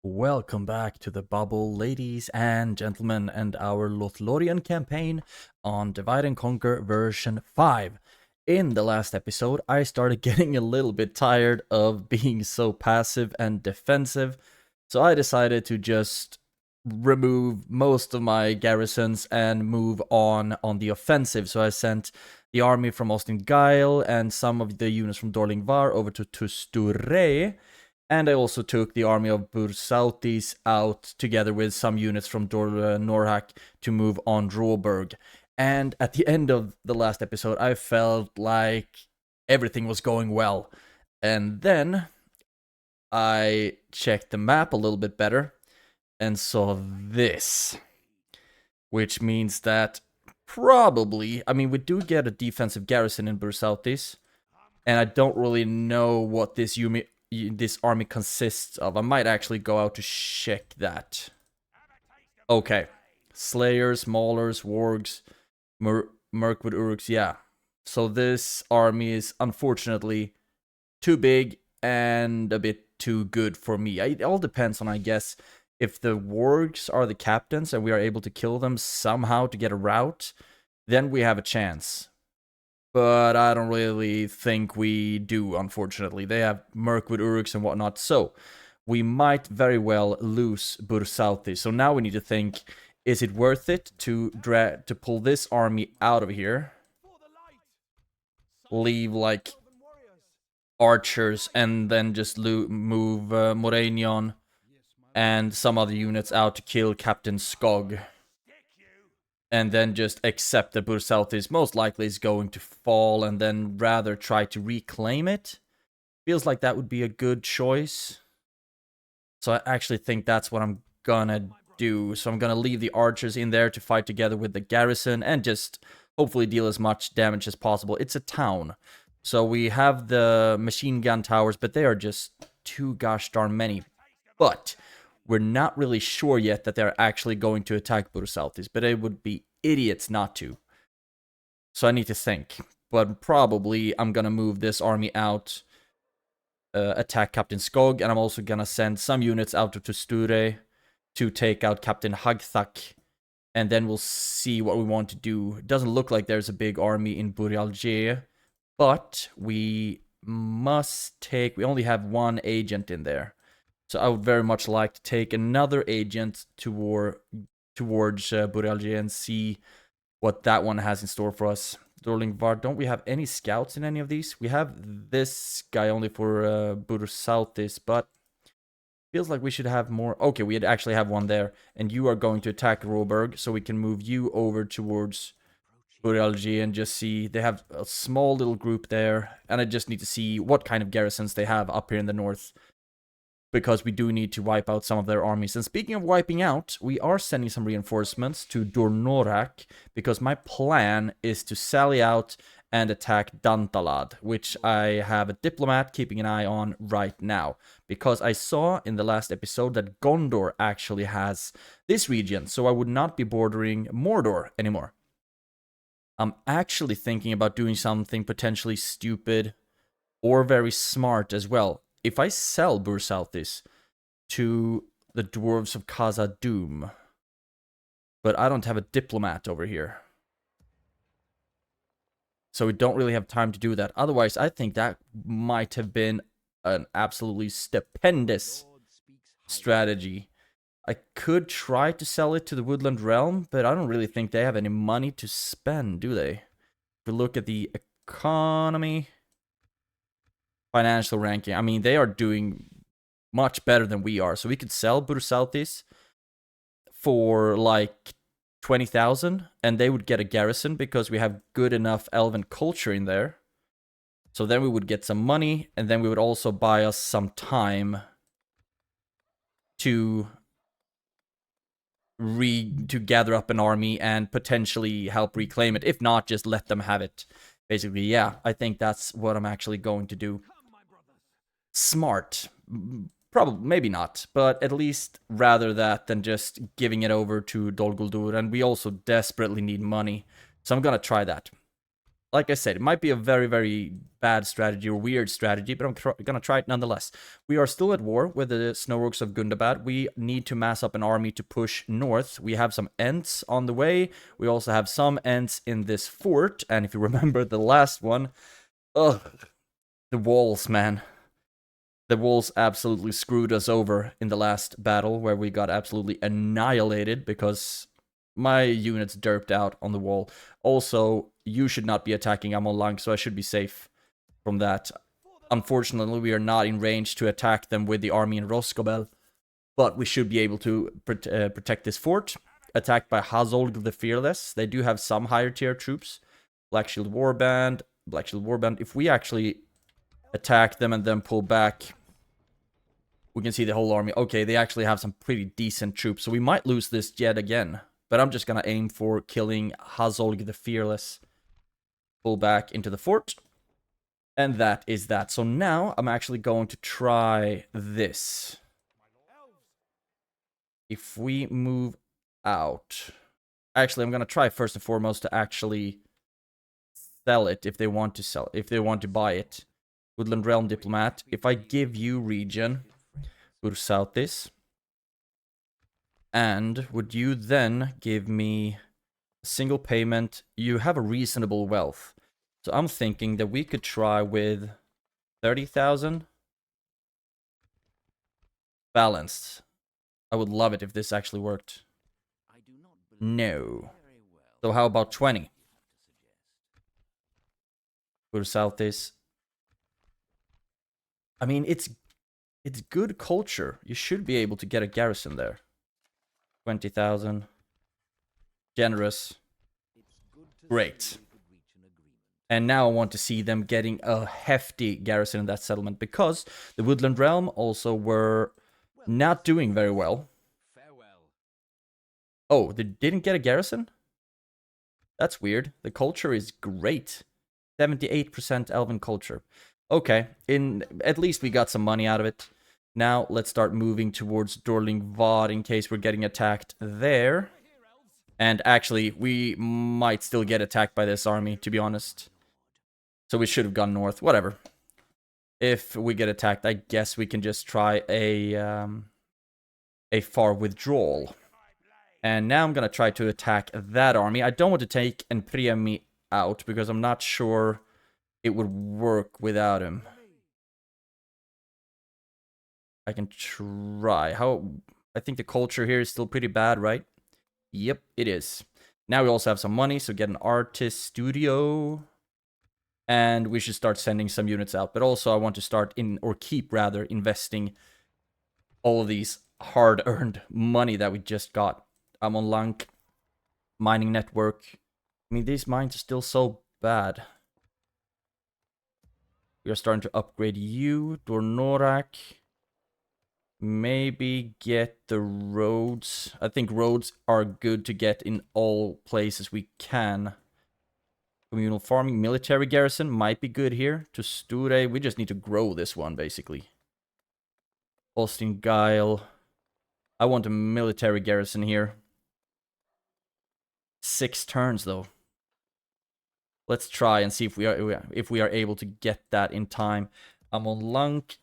Welcome back to the bubble, ladies and gentlemen, and our Lothlórien campaign on Divide and Conquer version 5. In the last episode, I started getting a little bit tired of being so passive and defensive, so I decided to just remove most of my garrisons and move on the offensive. So I sent the army from Ostin and some of the units from Dorlingvar over to Tusture. And I also took the army of Bursautis out together with some units from Norhak to move on Råberg. And at the end of the last episode, I felt like everything was going well. And then I checked the map a little bit better and saw this. Which means that probably, we do get a defensive garrison in Bursautis. And I don't really know what this army consists of. I might actually go out to check that. Okay. Slayers, Maulers, Wargs, Mirkwood Uruks, yeah. So this army is unfortunately too big and a bit too good for me. It all depends on, I guess, if the Wargs are the captains and we are able to kill them somehow to get a route, then we have a chance. But I don't really think we do, unfortunately. They have Mirkwood Uruks and whatnot, so we might very well lose Bursautis. So now we need to think, is it worth it to pull this army out of here? Leave, like, archers and then just move Morainion and some other units out to kill Captain Skog. And then just accept that Bursautis most likely is going to fall and then rather try to reclaim it. Feels like that would be a good choice. So I actually think that's what I'm gonna do. So I'm gonna leave the archers in there to fight together with the garrison and just hopefully deal as much damage as possible. It's a town. So we have the machine gun towers, but they are just too gosh darn many. But we're not really sure yet that they're actually going to attack Bursautis, but it would be idiots not to. So I need to think. But probably I'm going to move this army out, attack Captain Skog, and I'm also going to send some units out to Tusture to take out Captain Hagthak, and then we'll see what we want to do. It doesn't look like there's a big army in Burialje, but we only have one agent in there. So I would very much like to take another agent towards Burialje and see what that one has in store for us. Dorlingvar, don't we have any scouts in any of these? We have this guy only for Bursautis, but feels like we should have more. Okay, we actually have one there. And you are going to attack Råberg, so we can move you over towards Burialje and just see. They have a small little group there, and I just need to see what kind of garrisons they have up here in the north, because we do need to wipe out some of their armies. And speaking of wiping out, we are sending some reinforcements to Dornorak, because my plan is to sally out and attack Dantalad, which I have a diplomat keeping an eye on right now, because I saw in the last episode that Gondor actually has this region, so I would not be bordering Mordor anymore. I'm actually thinking about doing something potentially stupid or very smart as well. If I sell Bursautis to the dwarves of Khazad-dûm, but I don't have a diplomat over here, so we don't really have time to do that. Otherwise, I think that might have been an absolutely stupendous strategy. I could try to sell it to the Woodland Realm, but I don't really think they have any money to spend, do they? If we look at the economy, financial ranking, they are doing much better than we are. So we could sell Bursautis for like 20,000, and they would get a garrison because we have good enough elven culture in there. So then we would get some money, and then we would also buy us some time to gather up an army and potentially help reclaim it. If not, just let them have it. Basically, yeah, I think that's what I'm actually going to do. Smart. Probably, maybe not, but at least rather that than just giving it over to Dol Guldur, and we also desperately need money, so I'm gonna try that. like I said, it might be a very, very bad strategy or weird strategy, but I'm gonna try it nonetheless. We are still at war with the Snow Orcs of Gundabad. We need to mass up an army to push north. We have some Ents on the way. We also have some Ents in this fort, and if you remember the last one, ugh, the walls, man. The walls absolutely screwed us over in the last battle, where we got absolutely annihilated because my units derped out on the wall. Also, you should not be attacking Amon-Lang, so I should be safe from that. Unfortunately, we are not in range to attack them with the army in Rosgobel, but we should be able to protect this fort. Attacked by Hazolg the Fearless. They do have some higher tier troops. Black Shield Warband. If we actually attack them and then pull back, we can see the whole army. Okay, they actually have some pretty decent troops, so we might lose this yet again. But I'm just gonna aim for killing Hazolg the Fearless. Pull back into the fort. And that is that. So now I'm actually going to try this. If we move out. Actually, I'm gonna try first and foremost to actually sell it if they want to sell, if they want to buy it. Woodland Realm Diplomat. If I give you region, go to south this. And would you then give me a single payment? You have a reasonable wealth. So I'm thinking that we could try with 30,000. Balanced. I would love it if this actually worked. No. So how about 20? Go to south this. I mean, it's good culture. You should be able to get a garrison there. 20,000. Generous. Great. And now I want to see them getting a hefty garrison in that settlement, because the Woodland Realm also were not doing very well. Oh, they didn't get a garrison? That's weird. The culture is great. 78% elven culture. Okay, at least we got some money out of it. Now let's start moving towards Dorlingvad in case we're getting attacked there. And actually, we might still get attacked by this army, to be honest. So we should have gone north. Whatever. If we get attacked, I guess we can just try a far withdrawal. And now I'm going to try to attack that army. I don't want to take Enpriemi out, because I'm not sure it would work without him. I can try. I think the culture here is still pretty bad, right? Yep, it is. Now we also have some money, so get an artist studio. And we should start sending some units out. But also I want to start keep investing all of these hard-earned money that we just got. I'm on Lank. Mining network. I mean, these mines are still so bad. We are starting to upgrade you. Dornorak. Maybe get the roads. I think roads are good to get in all places we can. Communal farming, military garrison might be good here. To Sture, we just need to grow this one, basically. Austin Guile. I want a military garrison here. 6 turns, though. Let's try and see if we are able to get that in time. I'm on Lunk.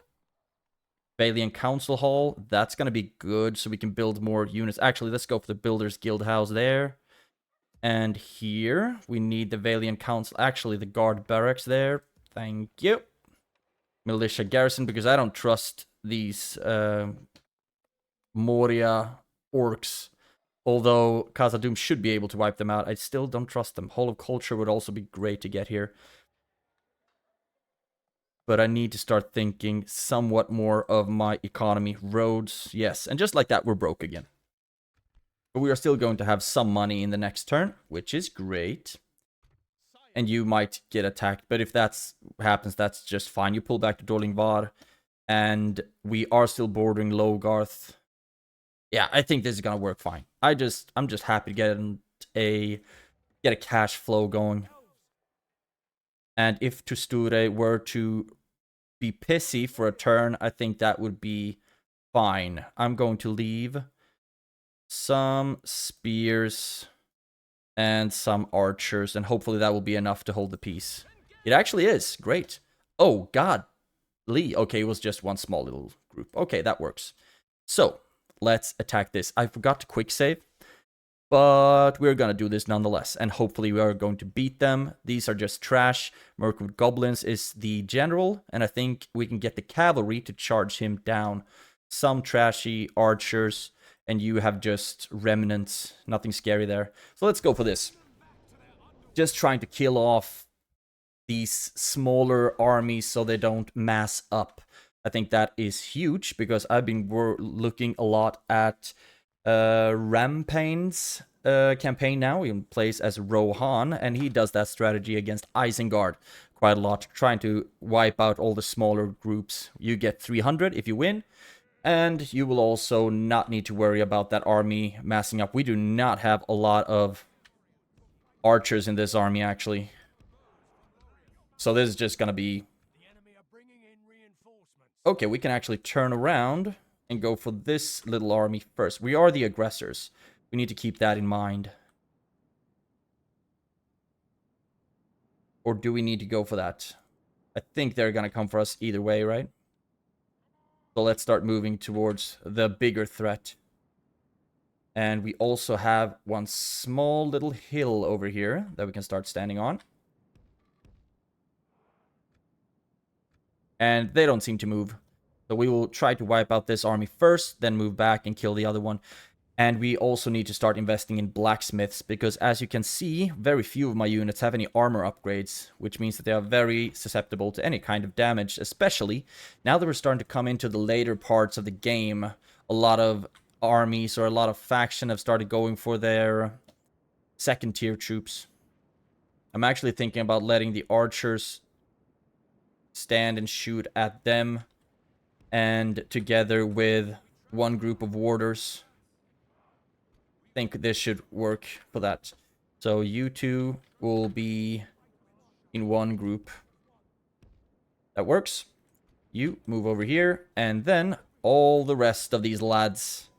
Balian Council Hall. That's going to be good, so we can build more units. Actually, let's go for the Builders Guild House there. And here, we need the Valiant Council. Actually, the Guard Barracks there. Thank you. Militia Garrison, because I don't trust these Moria orcs. Although Khazad-dûm should be able to wipe them out, I still don't trust them. Hall of Culture would also be great to get here. But I need to start thinking somewhat more of my economy. Roads, yes. And just like that, we're broke again. But we are still going to have some money in the next turn, which is great. And you might get attacked, but if that happens, that's just fine. You pull back to Dorlingvad, and we are still bordering Logarth. Yeah, I think this is gonna work fine. I'm just happy to get a cash flow going. And if Tusture were to be pissy for a turn, I think that would be fine. I'm going to leave some spears And some archers, and hopefully that will be enough to hold the peace. It actually is. Great. Oh, God. Lee. Okay, it was just one small little group. Okay, that works. So, let's attack this. I forgot to quick save, but we're gonna do this nonetheless, and hopefully we are going to beat them. These are just trash. Mirkwood Goblins is the general, and I think we can get the cavalry to charge him down. Some trashy archers, and you have just remnants. Nothing scary there. So let's go for this. Just trying to kill off these smaller armies so they don't mass up. I think that is huge, because I've been looking a lot at Rampaine's campaign now. He plays as Rohan, and he does that strategy against Isengard quite a lot, trying to wipe out all the smaller groups. You get 300 if you win, and you will also not need to worry about that army massing up. We do not have a lot of archers in this army, actually. So this is just gonna be... Okay, we can actually turn around and go for this little army first. We are the aggressors. We need to keep that in mind. Or do we need to go for that? I think they're gonna come for us either way, right? So let's start moving towards the bigger threat. And we also have one small little hill over here that we can start standing on. And they don't seem to move. So we will try to wipe out this army first, then move back and kill the other one. And we also need to start investing in blacksmiths, because as you can see, very few of my units have any armor upgrades, which means that they are very susceptible to any kind of damage, especially now that we're starting to come into the later parts of the game. A lot of armies or a lot of faction have started going for their second tier troops. I'm actually thinking about letting the archers stand and shoot at them, and together with one group of warders. I think this should work for that. So you two will be in one group. That works. You move over here, and then all the rest of these lads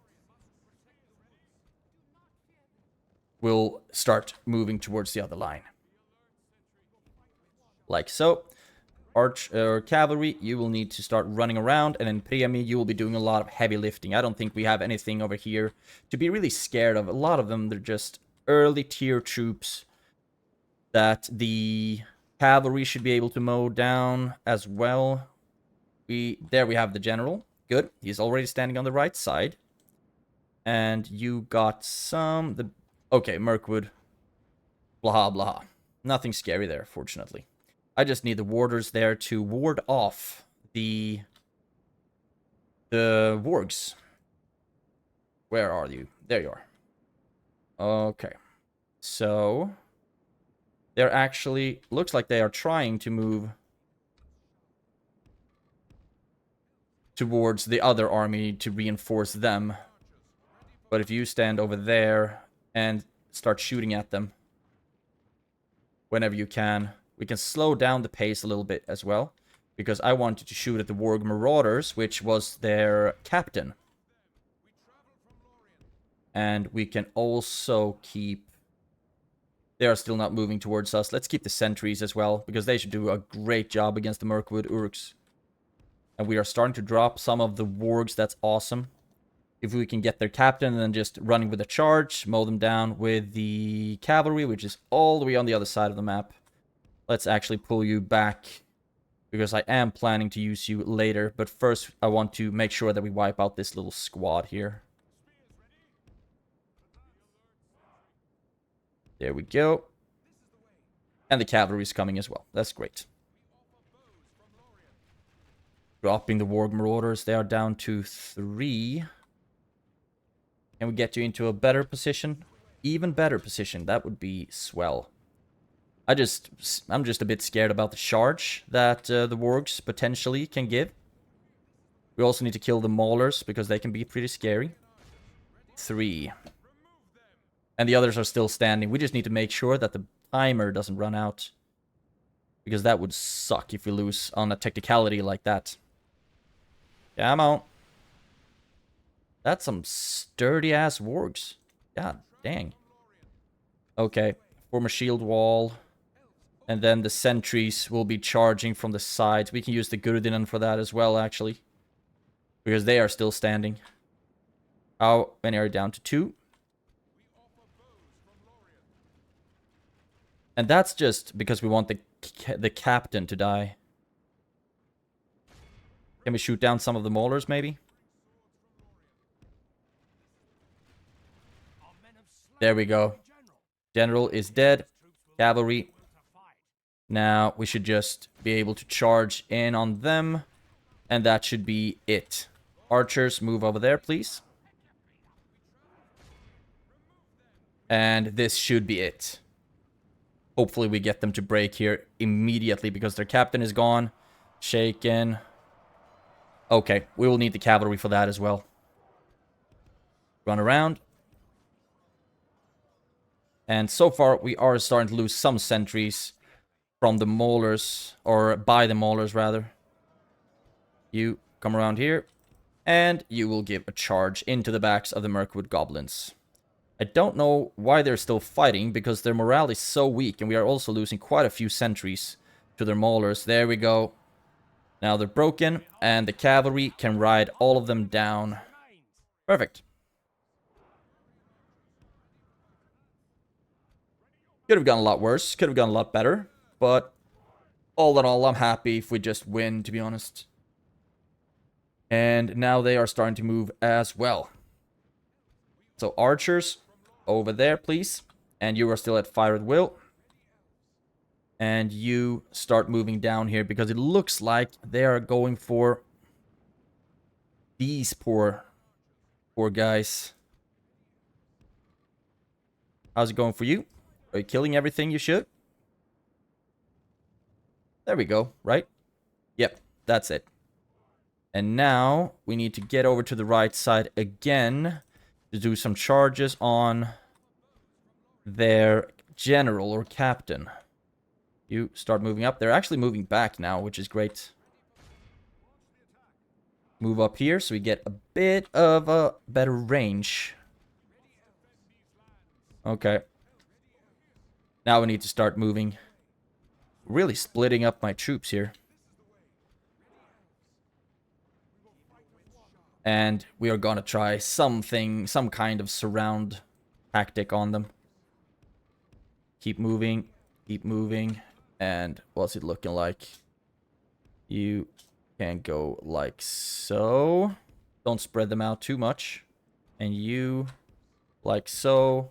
will start moving towards the other line. Like so. Cavalry, you will need to start running around, and then Priami, you will be doing a lot of heavy lifting. I don't think we have anything over here to be really scared of. A lot of them, they're just early tier troops that the cavalry should be able to mow down as well. There we have the general. Good. He's already standing on the right side. And you got some... Okay, Mirkwood. Blah, blah. Nothing scary there, fortunately. I just need the warders there to ward off the wargs. Where are you? There you are. Okay. So, they're actually... Looks like they are trying to move towards the other army to reinforce them. But if you stand over there and start shooting at them whenever you can... We can slow down the pace a little bit as well, because I wanted to shoot at the Warg Marauders, which was their captain. And we can also keep... They are still not moving towards us. Let's keep the sentries as well, because they should do a great job against the Mirkwood Uruks. And we are starting to drop some of the wargs. That's awesome. If we can get their captain and then just running with a charge, mow them down with the cavalry, which is all the way on the other side of the map. Let's actually pull you back, because I am planning to use you later. But first, I want to make sure that we wipe out this little squad here. There we go. And the cavalry is coming as well. That's great. Dropping the Warg Marauders. They are down to 3. Can we get you into a better position? Even better position. That would be swell. I'm just a bit scared about the charge that the wargs potentially can give. We also need to kill the maulers, because they can be pretty scary. 3. And the others are still standing. We just need to make sure that the timer doesn't run out, because that would suck if we lose on a technicality like that. Come on. That's some sturdy-ass wargs. God dang. Okay, form a shield wall. And then the sentries will be charging from the sides. We can use the Gurdinen for that as well, actually. Because they are still standing. How many are down to 2? And that's just because we want the captain to die. Can we shoot down some of the maulers, maybe? There we go. General is dead. Cavalry. Now we should just be able to charge in on them. And that should be it. Archers, move over there, please. And this should be it. Hopefully we get them to break here immediately because their captain is gone. Shaken. Okay, we will need the cavalry for that as well. Run around. And so far we are starting to lose some sentries from the maulers, or by the maulers rather. You come around here, and you will give a charge into the backs of the Mirkwood goblins. I don't know why they're still fighting, because their morale is so weak, and we are also losing quite a few sentries to their maulers. There we go. Now they're broken, and the cavalry can ride all of them down. Perfect. Could have gone a lot worse, could have gone a lot better, but all in all, I'm happy if we just win, to be honest. And now they are starting to move as well. So archers, over there, please. And you are still at fire at will. And you start moving down here, because it looks like they are going for these poor guys. How's it going for you? Are you killing everything you should? There we go, right? Yep, that's it. And now we need to get over to the right side again to do some charges on their general or captain. You start moving up. They're actually moving back now, which is great. Move up here so we get a bit of a better range. Okay. Now we need to start moving. Really splitting up my troops here. And we are gonna try some kind of surround tactic on them. Keep moving, and what's it looking like? You can go like so. Don't spread them out too much. And you, like so.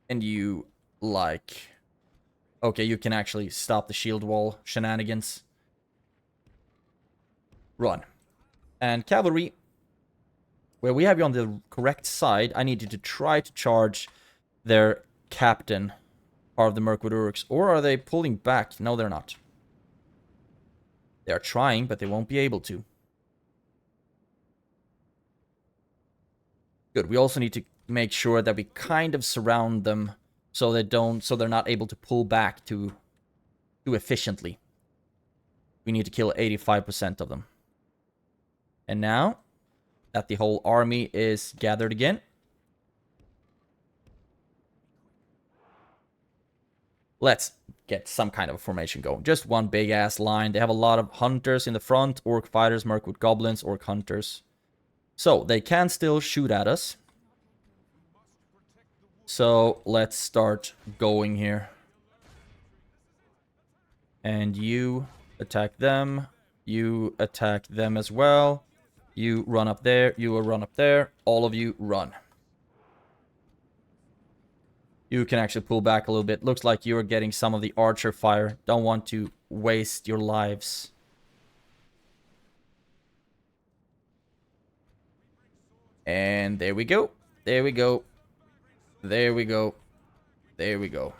And you, like... Okay, you can actually stop the shield wall shenanigans. Run. And cavalry, where we have you on the correct side, I need you to try to charge their captain, part of the Mirkwood Uruks. Or are they pulling back? No, they're not. They are trying, but they won't be able to. Good. We also need to make sure that we kind of surround them so they're not able to pull back too efficiently. We need to kill 85% of them. And now that the whole army is gathered again, let's get some kind of a formation going. Just one big ass line. They have a lot of hunters in the front, orc fighters, Mirkwood goblins, orc hunters. So they can still shoot at us. So let's start going here. And you attack them. You attack them as well. You run up there. You will run up there. All of you run. You can actually pull back a little bit. Looks like you are getting some of the archer fire. Don't want to waste your lives. And there we go. There we go. There we go. There we go.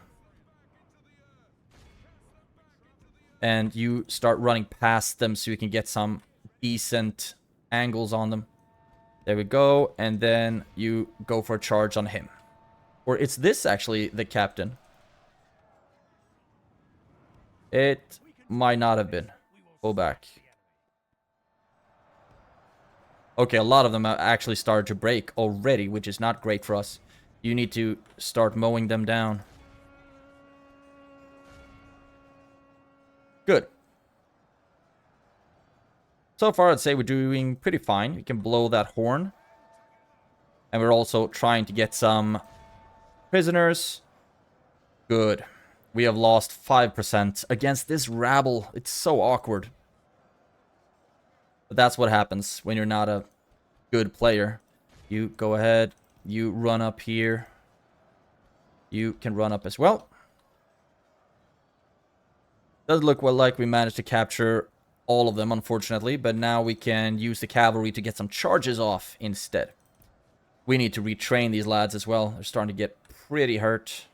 And you start running past them so you can get some decent angles on them. There we go. And then you go for a charge on him. Or it's this actually, the captain. It might not have been. Pull back. Okay, a lot of them have actually started to break already, which is not great for us. You need to start mowing them down. Good. So far, I'd say we're doing pretty fine. We can blow that horn. And we're also trying to get some prisoners. Good. We have lost 5% against this rabble. It's so awkward. But that's what happens when you're not a good player. You go ahead. You run up here. You can run up as well. Does look well like we managed to capture all of them, unfortunately. But now we can use the cavalry to get some charges off instead. We need to retrain these lads as well. They're starting to get pretty hurt.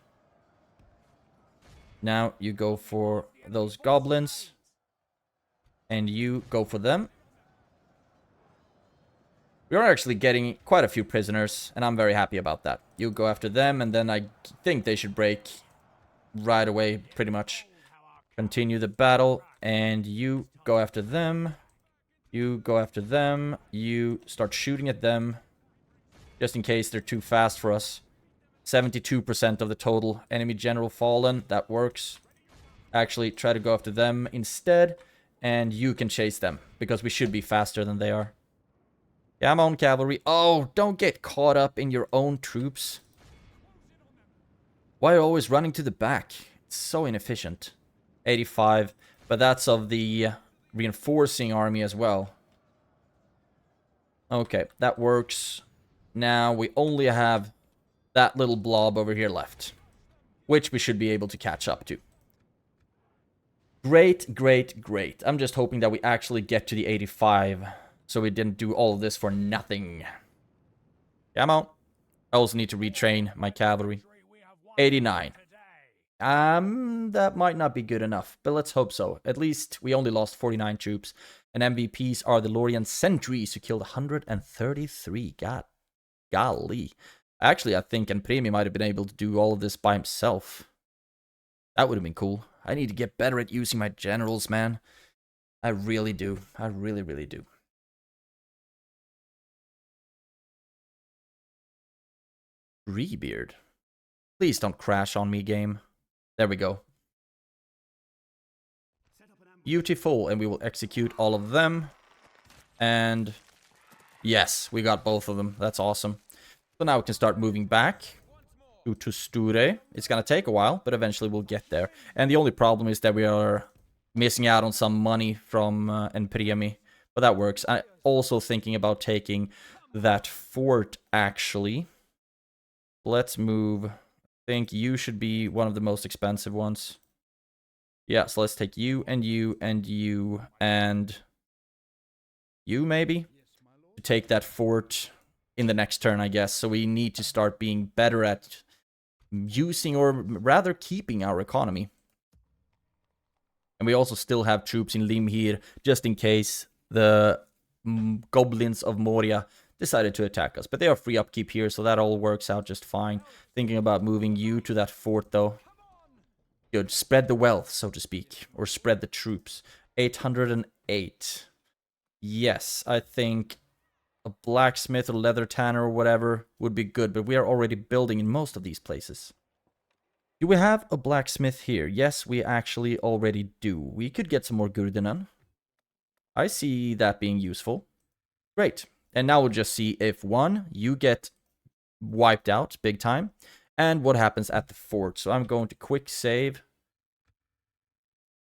Now you go for those goblins. And you go for them. We are actually getting quite a few prisoners, and I'm very happy about that. You go after them, and then I think they should break right away, pretty much. Continue the battle, and you go after them. You go after them. You start shooting at them, just in case they're too fast for us. 72% of the total enemy general fallen. That works. Actually, try to go after them instead, and you can chase them, because we should be faster than they are. Yeah, I'm on cavalry. Oh, don't get caught up in your own troops. Why are you always running to the back? It's so inefficient. 85, but that's of the reinforcing army as well. Okay, that works. Now we only have that little blob over here left, which we should be able to catch up to. Great, great, great. I'm just hoping that we actually get to the 85. So we didn't do all of this for nothing. Come on. I also need to retrain my cavalry. 89. That might not be good enough, but let's hope so. At least we only lost 49 troops. And MVPs are the Lórien sentries who killed 133. God, golly. Actually, I think Enpremi might have been able to do all of this by himself. That would have been cool. I need to get better at using my generals, man. I really do. I really, really do. Treebeard. Please don't crash on me, game. There we go. Beautiful, and we will execute all of them. And yes, we got both of them. That's awesome. So now we can start moving back to Sture. It's gonna take a while, but eventually we'll get there. And the only problem is that we are missing out on some money from Enpremi, but that works. I'm also thinking about taking that fort, actually. Let's move. I think you should be one of the most expensive ones. Yeah, so let's take you and you and you and you, maybe, to take that fort in the next turn, I guess. So we need to start being better at using, or rather keeping, our economy. And we also still have troops in Limhir, just in case the goblins of Moria decided to attack us. But they are free upkeep here, so that all works out just fine. Thinking about moving you to that fort, though. Good. Spread the wealth, so to speak. Or spread the troops. 808. Yes, I think a blacksmith or leather tanner or whatever would be good. But we are already building in most of these places. Do we have a blacksmith here? Yes, we actually already do. We could get some more Gurdinan. I see that being useful. Great. And now we'll just see if, one, you get wiped out big time, and what happens at the fort. So I'm going to quick save,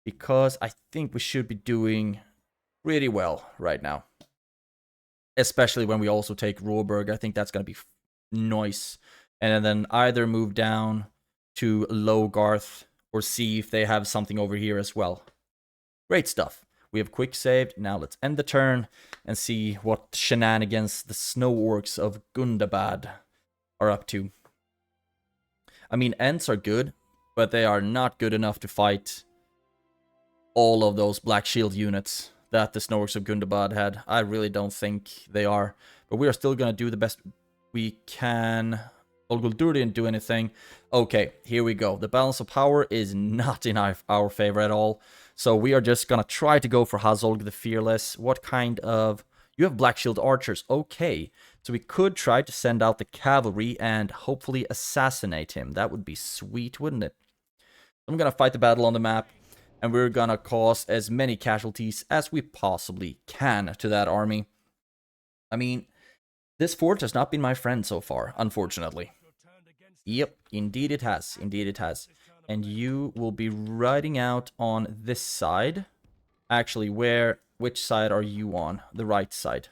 because I think we should be doing pretty well right now. Especially when we also take Råberg. I think that's going to be nice. And then either move down to Logarth, or see if they have something over here as well. Great stuff. We have quick saved. Now let's end the turn and see what shenanigans the snow orcs of Gundabad are up to. I mean, Ents are good, but they are not good enough to fight all of those Black Shield units that the snow orcs of Gundabad had. I really don't think they are. But we are still going to do the best we can. Olguldur didn't do anything. Okay, here we go. The balance of power is not in our favor at all. So we are just going to try to go for Hazolg the Fearless. What kind of You have Black Shield archers. Okay. So we could try to send out the cavalry and hopefully assassinate him. That would be sweet, wouldn't it? I'm gonna fight the battle on the map, and we're gonna cause as many casualties as we possibly can to that army. I mean, this fort has not been my friend so far, unfortunately. Yep, indeed it has. Indeed it has. And you will be riding out on this side. Actually, which side are you on? The right side.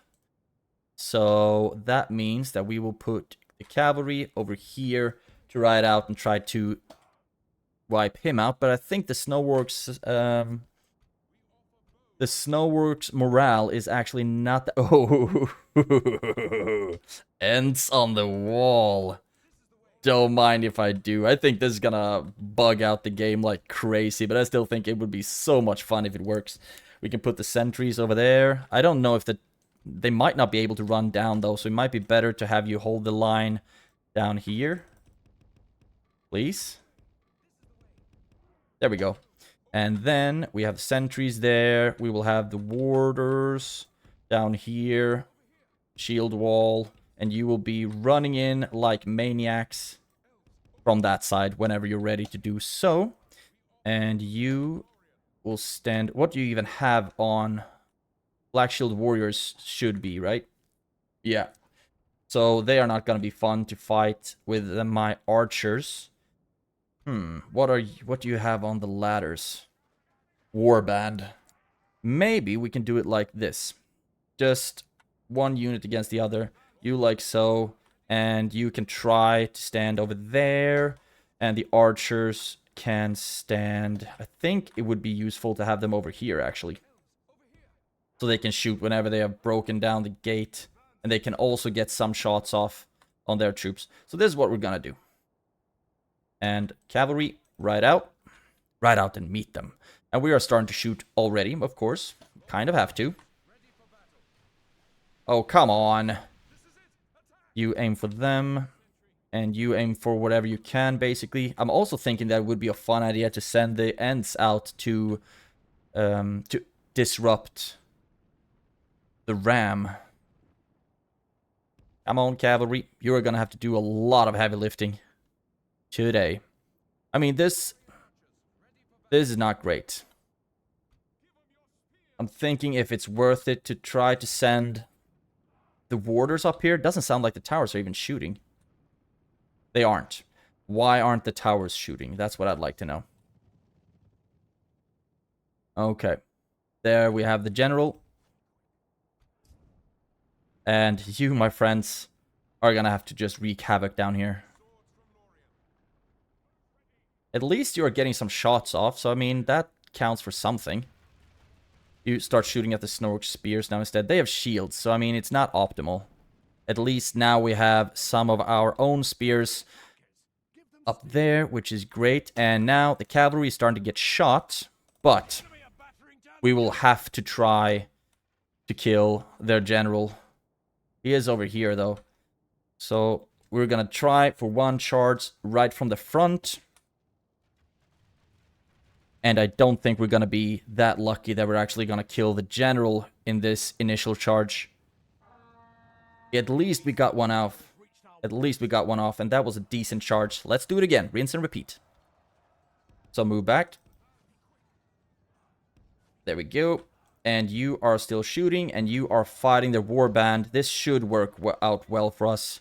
So that means that we will put the cavalry over here to ride out and try to wipe him out. But I think the Snowworks morale is actually not the oh ends on the wall. Don't mind if I do. I think this is gonna bug out the game like crazy, but I still think it would be so much fun if it works. We can put the sentries over there. I don't know if they might not be able to run down though, so it might be better to have you hold the line down here. Please. There we go. And then we have sentries there. We will have the warders down here. Shield wall. And you will be running in like maniacs from that side whenever you're ready to do so. And you will stand... What do you even have on? Black Shield Warriors should be, right? Yeah. So they are not going to be fun to fight with my archers. What do you have on the ladders? Warband. Maybe we can do it like this. Just one unit against the other. You like so. And you can try to stand over there. And the archers can stand... I think it would be useful to have them over here, actually. So they can shoot whenever they have broken down the gate. And they can also get some shots off on their troops. So this is what we're gonna do. And cavalry, ride out. Ride out and meet them. And we are starting to shoot already, of course. Kind of have to. Oh, come on. You aim for them. And you aim for whatever you can, basically. I'm also thinking that it would be a fun idea to send the Ents out to disrupt the ram. Come on, cavalry. You're gonna have to do a lot of heavy lifting today. I mean, this is not great. I'm thinking if it's worth it to try to send the warders up here. It doesn't sound like the towers are even shooting. They aren't. Why aren't the towers shooting? That's what I'd like to know. Okay. There we have the general. And you, my friends, are gonna have to just wreak havoc down here. At least you're getting some shots off, so I mean, that counts for something. You start shooting at the Snork spears now instead. They have shields, so I mean, it's not optimal. At least now we have some of our own spears up there, which is great. And now the cavalry is starting to get shot, but we will have to try to kill their general. He is over here, though. So we're gonna try for one charge right from the front. And I don't think we're gonna be that lucky that we're actually gonna kill the general in this initial charge. At least we got one off. At least we got one off, and that was a decent charge. Let's do it again. Rinse and repeat. So move back. There we go. And you are still shooting, and you are fighting the warband. This should work out well for us,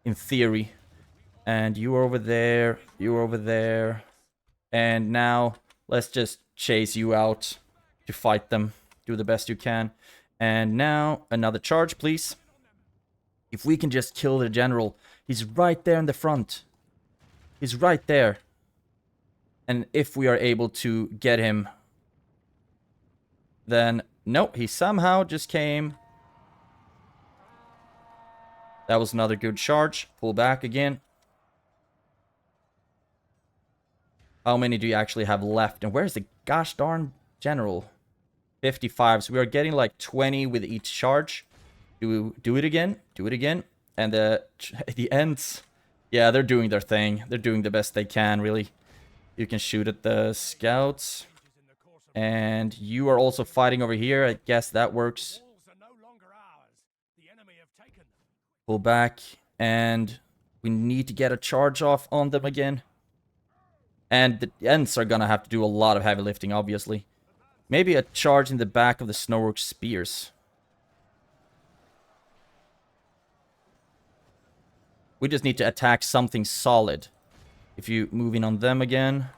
in theory. And you are over there. You are over there. And now, let's just chase you out to fight them. Do the best you can. And now, another charge, please. If we can just kill the general. He's right there in the front. He's right there. And if we are able to get him... Then, no, he somehow just came. That was another good charge. Pull back again. How many do you actually have left? And where's the gosh darn general? 55. So we are getting like 20 with each charge. Do it again. Do it again. And the Ents. Yeah, they're doing their thing. They're doing the best they can, really. You can shoot at the scouts. And you are also fighting over here. I guess that works. Pull back. And we need to get a charge off on them again. And the Ents are gonna have to do a lot of heavy lifting, obviously. Maybe a charge in the back of the Snork spears. We just need to attack something solid. If you move in on them again.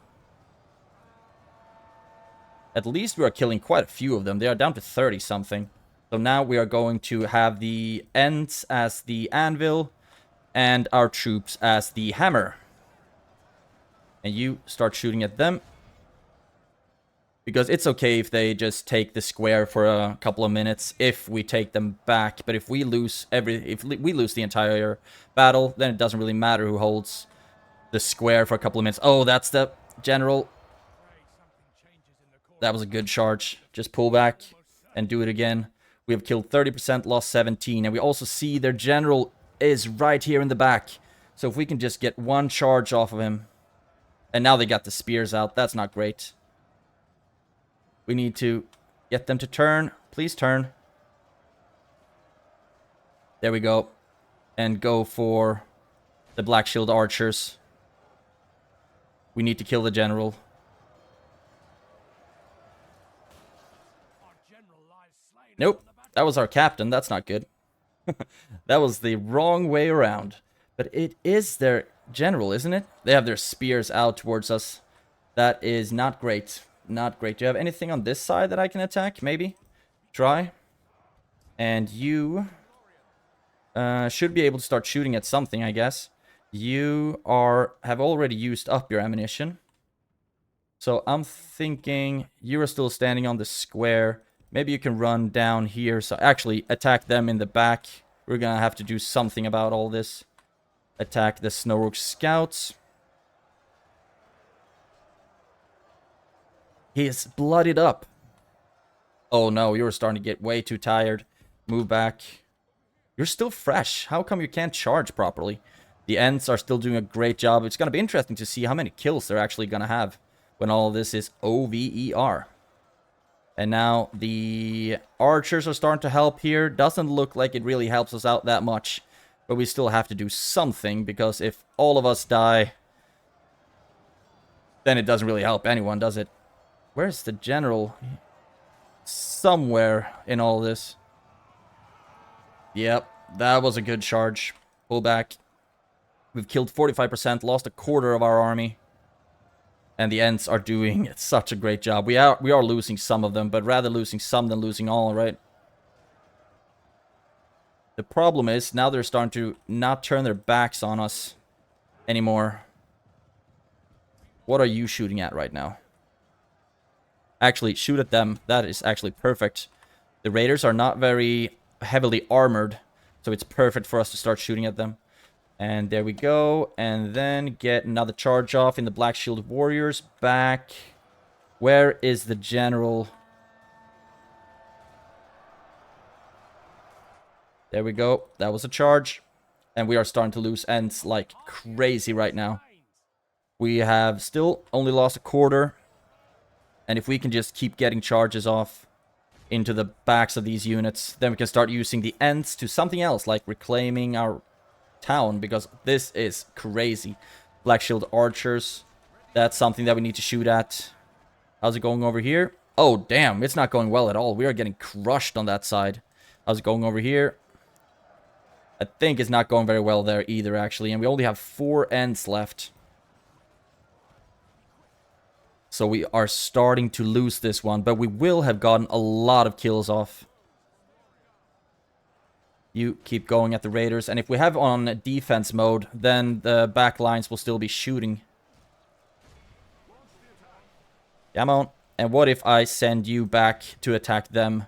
At least we are killing quite a few of them. They are down to 30 something. So now we are going to have the Ents as the anvil. And our troops as the hammer. And you start shooting at them. Because it's okay if they just take the square for a couple of minutes if we take them back. But if we lose we lose the entire battle, then it doesn't really matter who holds the square for a couple of minutes. Oh, that's the general. That was a good charge. Just pull back and do it again. We have killed 30%, lost 17. And we also see their general is right here in the back. So if we can just get one charge off of him. And now they got the spears out. That's not great. We need to get them to turn. Please turn. There we go. And go for the Black Shield archers. We need to kill the general. Nope. That was our captain. That's not good. That was the wrong way around. But it is their general, isn't it? They have their spears out towards us. That is not great. Not great. Do you have anything on this side that I can attack? Maybe. Try. And you should be able to start shooting at something, I guess. You have already used up your ammunition. So I'm thinking you are still standing on the square. Maybe you can run down here. So actually attack them in the back. We're gonna have to do something about all this. Attack the Snork scouts. He is bloodied up. Oh no, you're starting to get way too tired. Move back. You're still fresh. How come you can't charge properly? The Ents are still doing a great job. It's going to be interesting to see how many kills they're actually going to have when all of this is OVER. And now the archers are starting to help here. Doesn't look like it really helps us out that much. But we still have to do something, because if all of us die, then it doesn't really help anyone, does it? Where's the general? Somewhere in all this. Yep, that was a good charge. Pull back. We've killed 45%, lost a quarter of our army. And the Ents are doing such a great job. We are losing some of them, but rather losing some than losing all, right? The problem is, now they're starting to not turn their backs on us anymore. What are you shooting at right now? Actually, shoot at them. That is actually perfect. The raiders are not very heavily armored, so it's perfect for us to start shooting at them. And there we go. And then get another charge off in the Black Shield warriors. Back. Where is the general? There we go. That was a charge. And we are starting to lose Ents like crazy right now. We have still only lost a quarter. And if we can just keep getting charges off into the backs of these units, then we can start using the Ents to something else, like reclaiming our town, because this is crazy. Black Shield archers, that's something that we need to shoot at. How's it going over here? Oh, damn, it's not going well at all. We are getting crushed on that side. How's it going over here? I think it's not going very well there either, actually, and we only have 4 Ents left. So we are starting to lose this one, but we will have gotten a lot of kills off. You keep going at the raiders, and if we have on defense mode, then the back lines will still be shooting. Come on. And what if I send you back to attack them?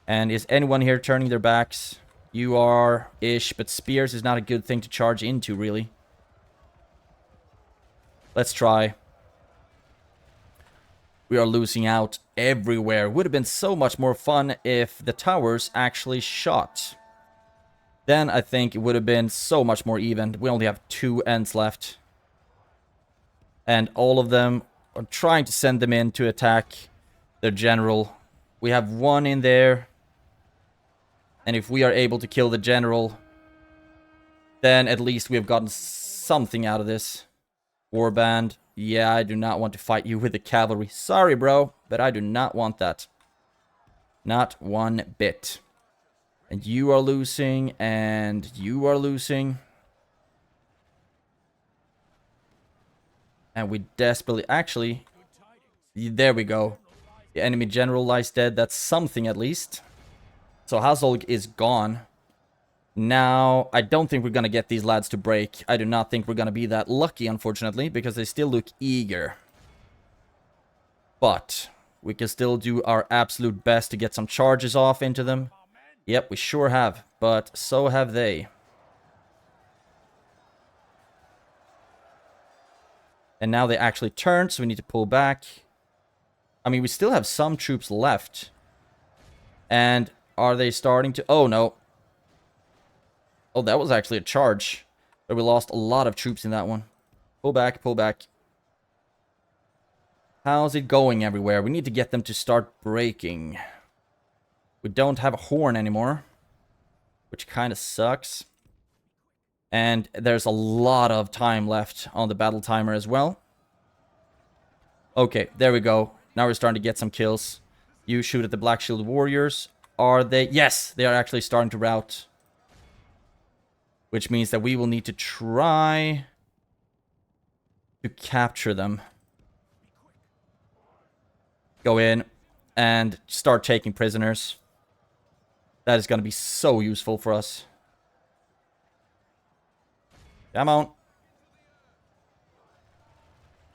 And is anyone here turning their backs? You are-ish, but spears is not a good thing to charge into, really. Let's try. We are losing out everywhere. Would have been so much more fun if the towers actually shot. Then I think it would have been so much more even. We only have 2 Ents left. And all of them are trying to send them in to attack their general. We have 1 in there. And if we are able to kill the general, then at least we have gotten something out of this. Warband. Yeah, I do not want to fight you with the cavalry. Sorry, bro, but I do not want that. Not one bit. And you are losing, and you are losing. And we desperately... Actually, there we go. The enemy general lies dead. That's something, at least. So Hazolg is gone. Now, I don't think we're gonna get these lads to break. I do not think we're gonna be that lucky, unfortunately, because they still look eager. But we can still do our absolute best to get some charges off into them. Yep, we sure have, but so have they. And now they actually turned, so we need to pull back. I mean, we still have some troops left. And are they starting to... Oh, no. Oh, that was actually a charge. But we lost a lot of troops in that one. Pull back, pull back. How's it going everywhere? We need to get them to start breaking. We don't have a horn anymore, which kind of sucks. And there's a lot of time left on the battle timer as well. Okay, there we go. Now we're starting to get some kills. You shoot at the Black Shield Warriors. Are they? Yes, they are actually starting to rout. Which means that we will need to try to capture them. Go in and start taking prisoners. That is going to be so useful for us. Come on.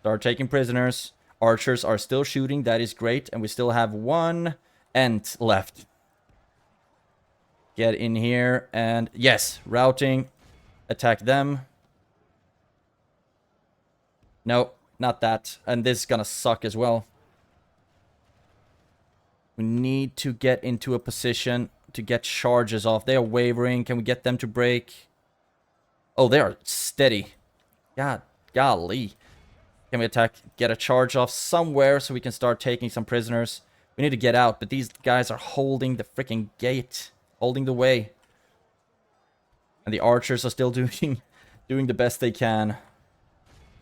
Start taking prisoners. Archers are still shooting. That is great. And we still have one Ent left. Get in here and... Yes, routing. Attack them. No, not that. And this is going to suck as well. We need to get into a position to get charges off. They are wavering. Can we get them to break? Oh, they are steady. God, golly. Can we attack? Get a charge off somewhere so we can start taking some prisoners. We need to get out, but these guys are holding the freaking gate. Holding the way. And the archers are still doing the best they can.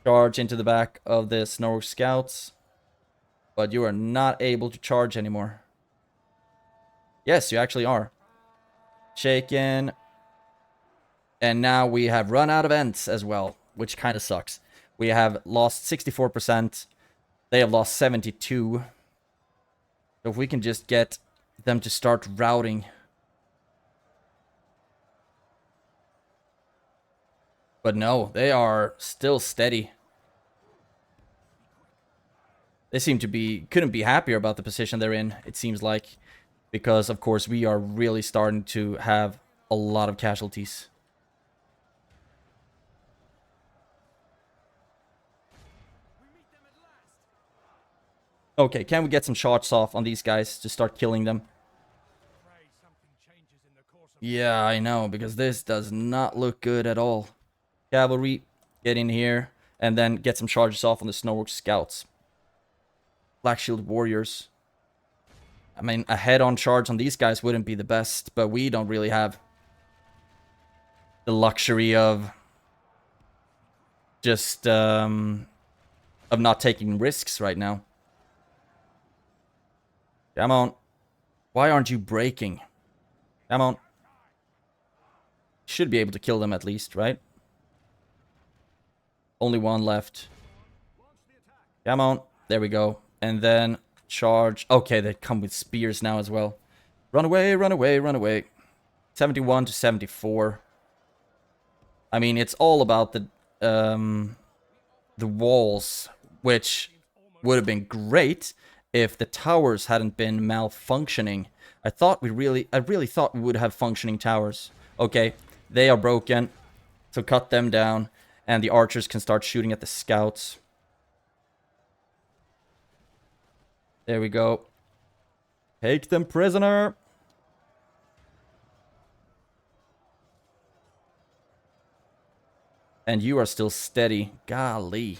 Charge into the back of the Snorg scouts. But you are not able to charge anymore. Yes, you actually are. Shaken. And now we have run out of Ents as well, which kind of sucks. We have lost 64%. They have lost 72%. So if we can just get them to start routing. But no, they are still steady. They seem to be... couldn't be happier about the position they're in, it seems like. Because, of course, we are really starting to have a lot of casualties. Okay, can we get some shots off on these guys to start killing them? Yeah, I know, because this does not look good at all. Cavalry, get in here, and then get some charges off on the Snorg scouts. Black Shield Warriors. I mean, a head-on charge on these guys wouldn't be the best, but we don't really have the luxury of just, of not taking risks right now. Come on. Why aren't you breaking? Come on. Should be able to kill them at least, right? Only one left. Come on. There we go. And then charge. Okay, they come with spears now as well. Run away, run away, run away. 71 to 74. I mean, it's all about the walls, which would have been great if the towers hadn't been malfunctioning. I really thought we would have functioning towers. Okay, they are broken. So cut them down. And the archers can start shooting at the scouts. There we go. Take them prisoner. And you are still steady. Golly.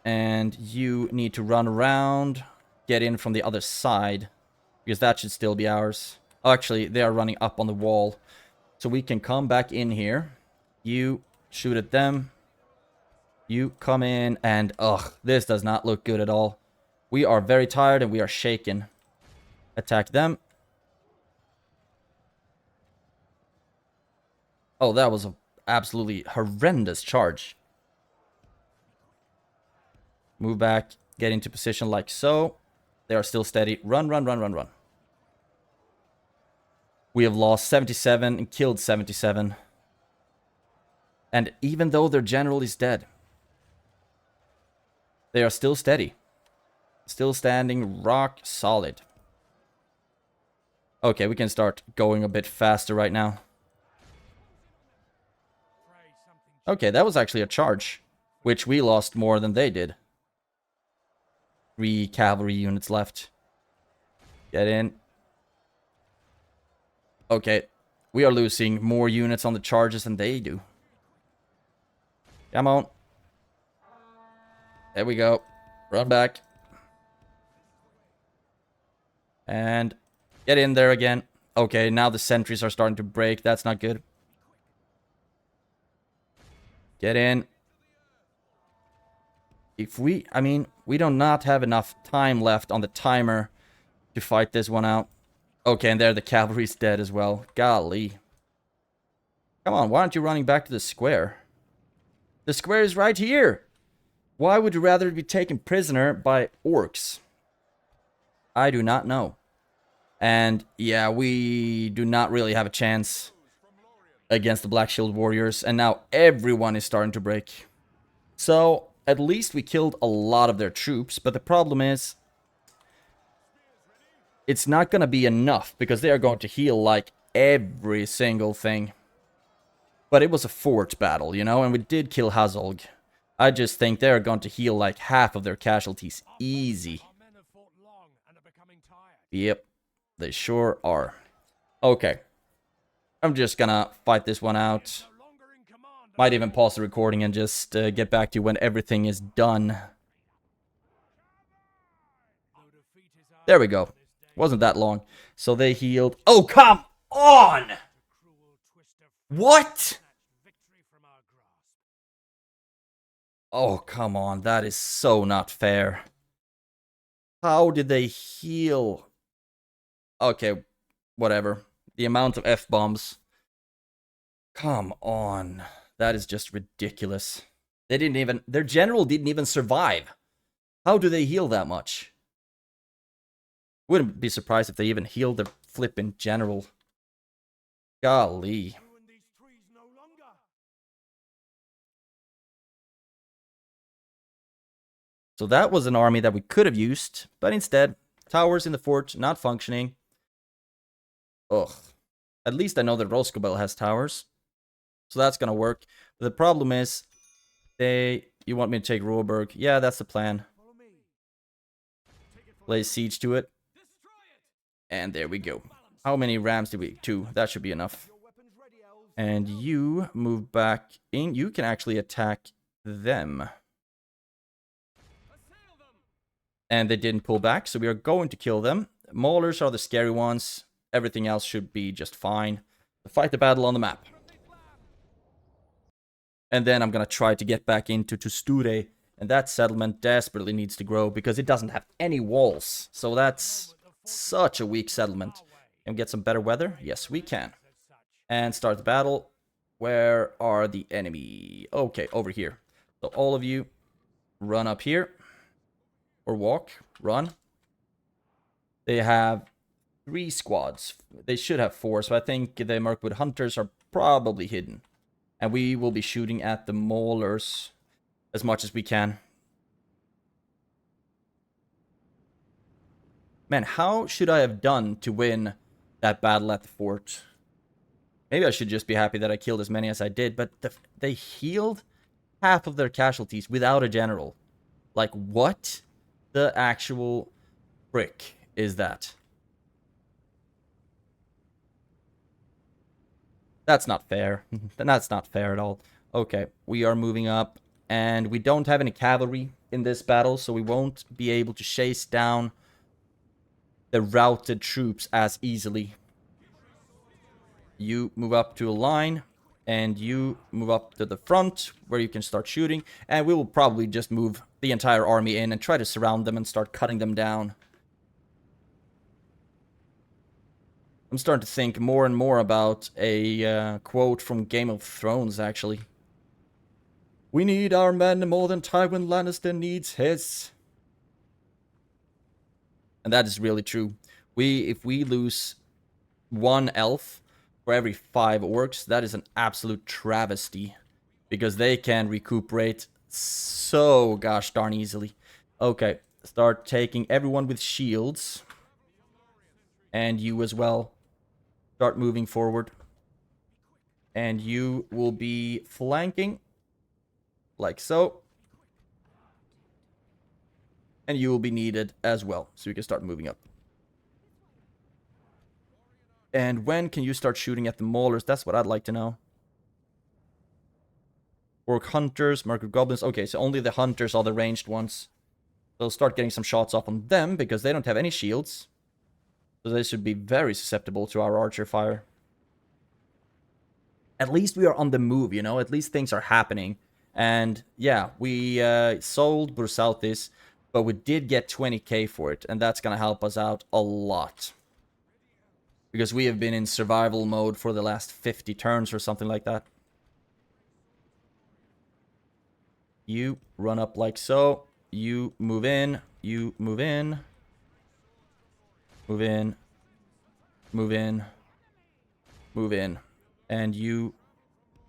And you need to run around. Get in from the other side. Because that should still be ours. Oh, actually, they are running up on the wall. So we can come back in here. You shoot at them. You come in and... Ugh, this does not look good at all. We are very tired and we are shaken. Attack them. Oh, that was an absolutely horrendous charge. Move back. Get into position like so. They are still steady. Run, run, run, run, run. We have lost 77 and killed 77. And even though their general is dead, they are still steady. Still standing rock solid. Okay, we can start going a bit faster right now. Okay, that was actually a charge, which we lost more than they did. 3 cavalry units left. Get in. Okay, we are losing more units on the charges than they do. Come on. There we go. Run back. And get in there again. Okay, now the sentries are starting to break. That's not good. Get in. If we... I mean, we do not have enough time left on the timer to fight this one out. Okay, and there the cavalry's dead as well. Golly. Come on, why aren't you running back to the square? The square is right here. Why would you rather be taken prisoner by orcs? I do not know. And yeah, we do not really have a chance against the Black Shield Warriors. And now everyone is starting to break. So, at least we killed a lot of their troops. But the problem is, it's not going to be enough, because they are going to heal like every single thing. But it was a fort battle, you know, and we did kill Hazolg. I just think they're going to heal like half of their casualties easy. Yep, they sure are. Okay. I'm just gonna fight this one out. Might even pause the recording and just get back to you when everything is done. There we go. Wasn't that long. So they healed. Oh, come on! What? Oh, come on. That is so not fair. How did they heal? Okay, whatever. The amount of F-bombs. Come on. That is just ridiculous. They didn't even... Their general didn't even survive. How do they heal that much? Wouldn't be surprised if they even healed the flippin' general. Golly. So that was an army that we could have used, but instead, towers in the fort not functioning. Ugh. At least I know that Roscobel has towers. So that's gonna work. But the problem is, you want me to take Roeburg? Yeah, that's the plan. Lay siege to it. And there we go. How many rams did we... 2. That should be enough. And you move back in. You can actually attack them. And they didn't pull back, so we are going to kill them. Maulers are the scary ones. Everything else should be just fine. Fight the battle on the map. And then I'm gonna try to get back into Tusture. And that settlement desperately needs to grow, because it doesn't have any walls. So that's such a weak settlement. Can we get some better weather? Yes, we can. And start the battle. Where are the enemy? Okay, over here. So all of you, run up here. Or walk. Run. They have 3 squads. They should have 4, so I think the Mirkwood Hunters are probably hidden. And we will be shooting at the Maulers as much as we can. Man, how should I have done to win that battle at the fort? Maybe I should just be happy that I killed as many as I did, but they healed half of their casualties without a general. Like, what the actual frick is that? That's not fair. That's not fair at all. Okay, we are moving up, and we don't have any cavalry in this battle, so we won't be able to chase down the routed troops as easily. you move up to a line, and you move up to the front where you can start shooting, and we will probably just move the entire army in and try to surround them and start cutting them down. I'm starting to think more and more about a quote from Game of Thrones, actually. We need our men more than Tywin Lannister needs his. And that is really true. If we lose one elf for every 5 orcs, that is an absolute travesty. Because they can recuperate so gosh darn easily. Okay, start taking everyone with shields. And you as well. Start moving forward. And you will be flanking. Like so. And you will be needed as well. So you can start moving up. And when can you start shooting at the maulers? That's what I'd like to know. Orc hunters, Mercury goblins. Okay, so only the hunters are the ranged ones. They'll start getting some shots off on them because they don't have any shields. So they should be very susceptible to our archer fire. At least we are on the move, you know? At least things are happening. And yeah, we sold Bursaltis, but we did get 20k for it. And that's going to help us out a lot. Because we have been in survival mode for the last 50 turns or something like that. You run up like so. You move in. You move in. Move in. Move in. Move in. And you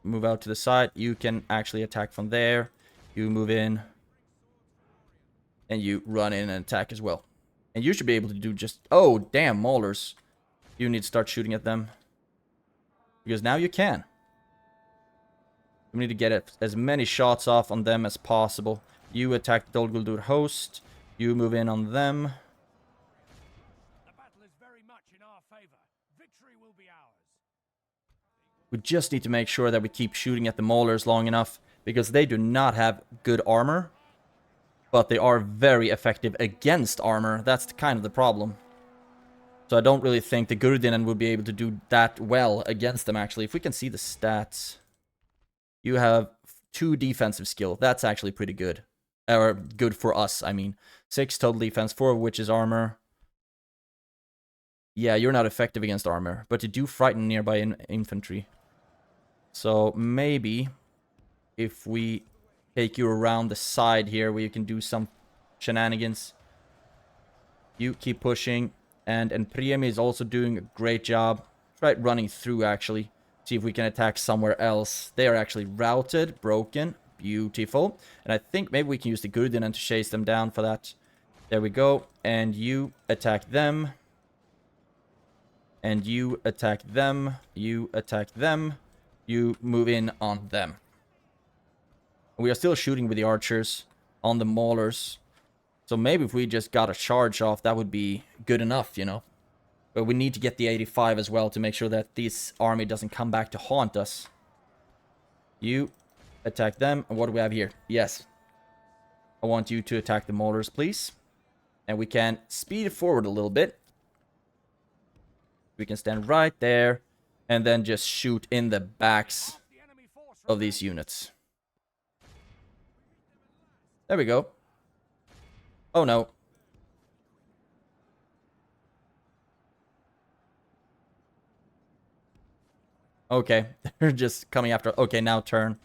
move out to the side. You can actually attack from there. You move in. And you run in and attack as well. And you should be able to do just... Oh, damn, maulers. You need to start shooting at them. Because now you can. We need to get as many shots off on them as possible. You attack the Dol Guldur host. You move in on them. The battle is very much in our favor. Victory will be ours. We just need to make sure that we keep shooting at the maulers long enough. Because they do not have good armor. But they are very effective against armor. That's kind of the problem. So I don't really think the Gurdinen would be able to do that well against them, actually. If we can see the stats. You have 2 defensive skill. That's actually pretty good. Or good for us, I mean. 6 total defense, 4 of which is armor. Yeah, you're not effective against armor. But you do frighten nearby infantry. So maybe if we take you around the side here where you can do some shenanigans. You keep pushing. And Priemi is also doing a great job. Try running through, actually. See if we can attack somewhere else. They are actually routed, broken. Beautiful. And I think maybe we can use the Gurdinen to chase them down for that. There we go. And you attack them. And you attack them. You attack them. You move in on them. We are still shooting with the archers on the maulers. So maybe if we just got a charge off, that would be good enough, you know. But we need to get the 85 as well to make sure that this army doesn't come back to haunt us. You attack them. And what do we have here? Yes. I want you to attack the maulers, please. And we can speed it forward a little bit. We can stand right there. And then just shoot in the backs of these units. There we go. Oh no. Okay, they're just coming after... Okay, now turn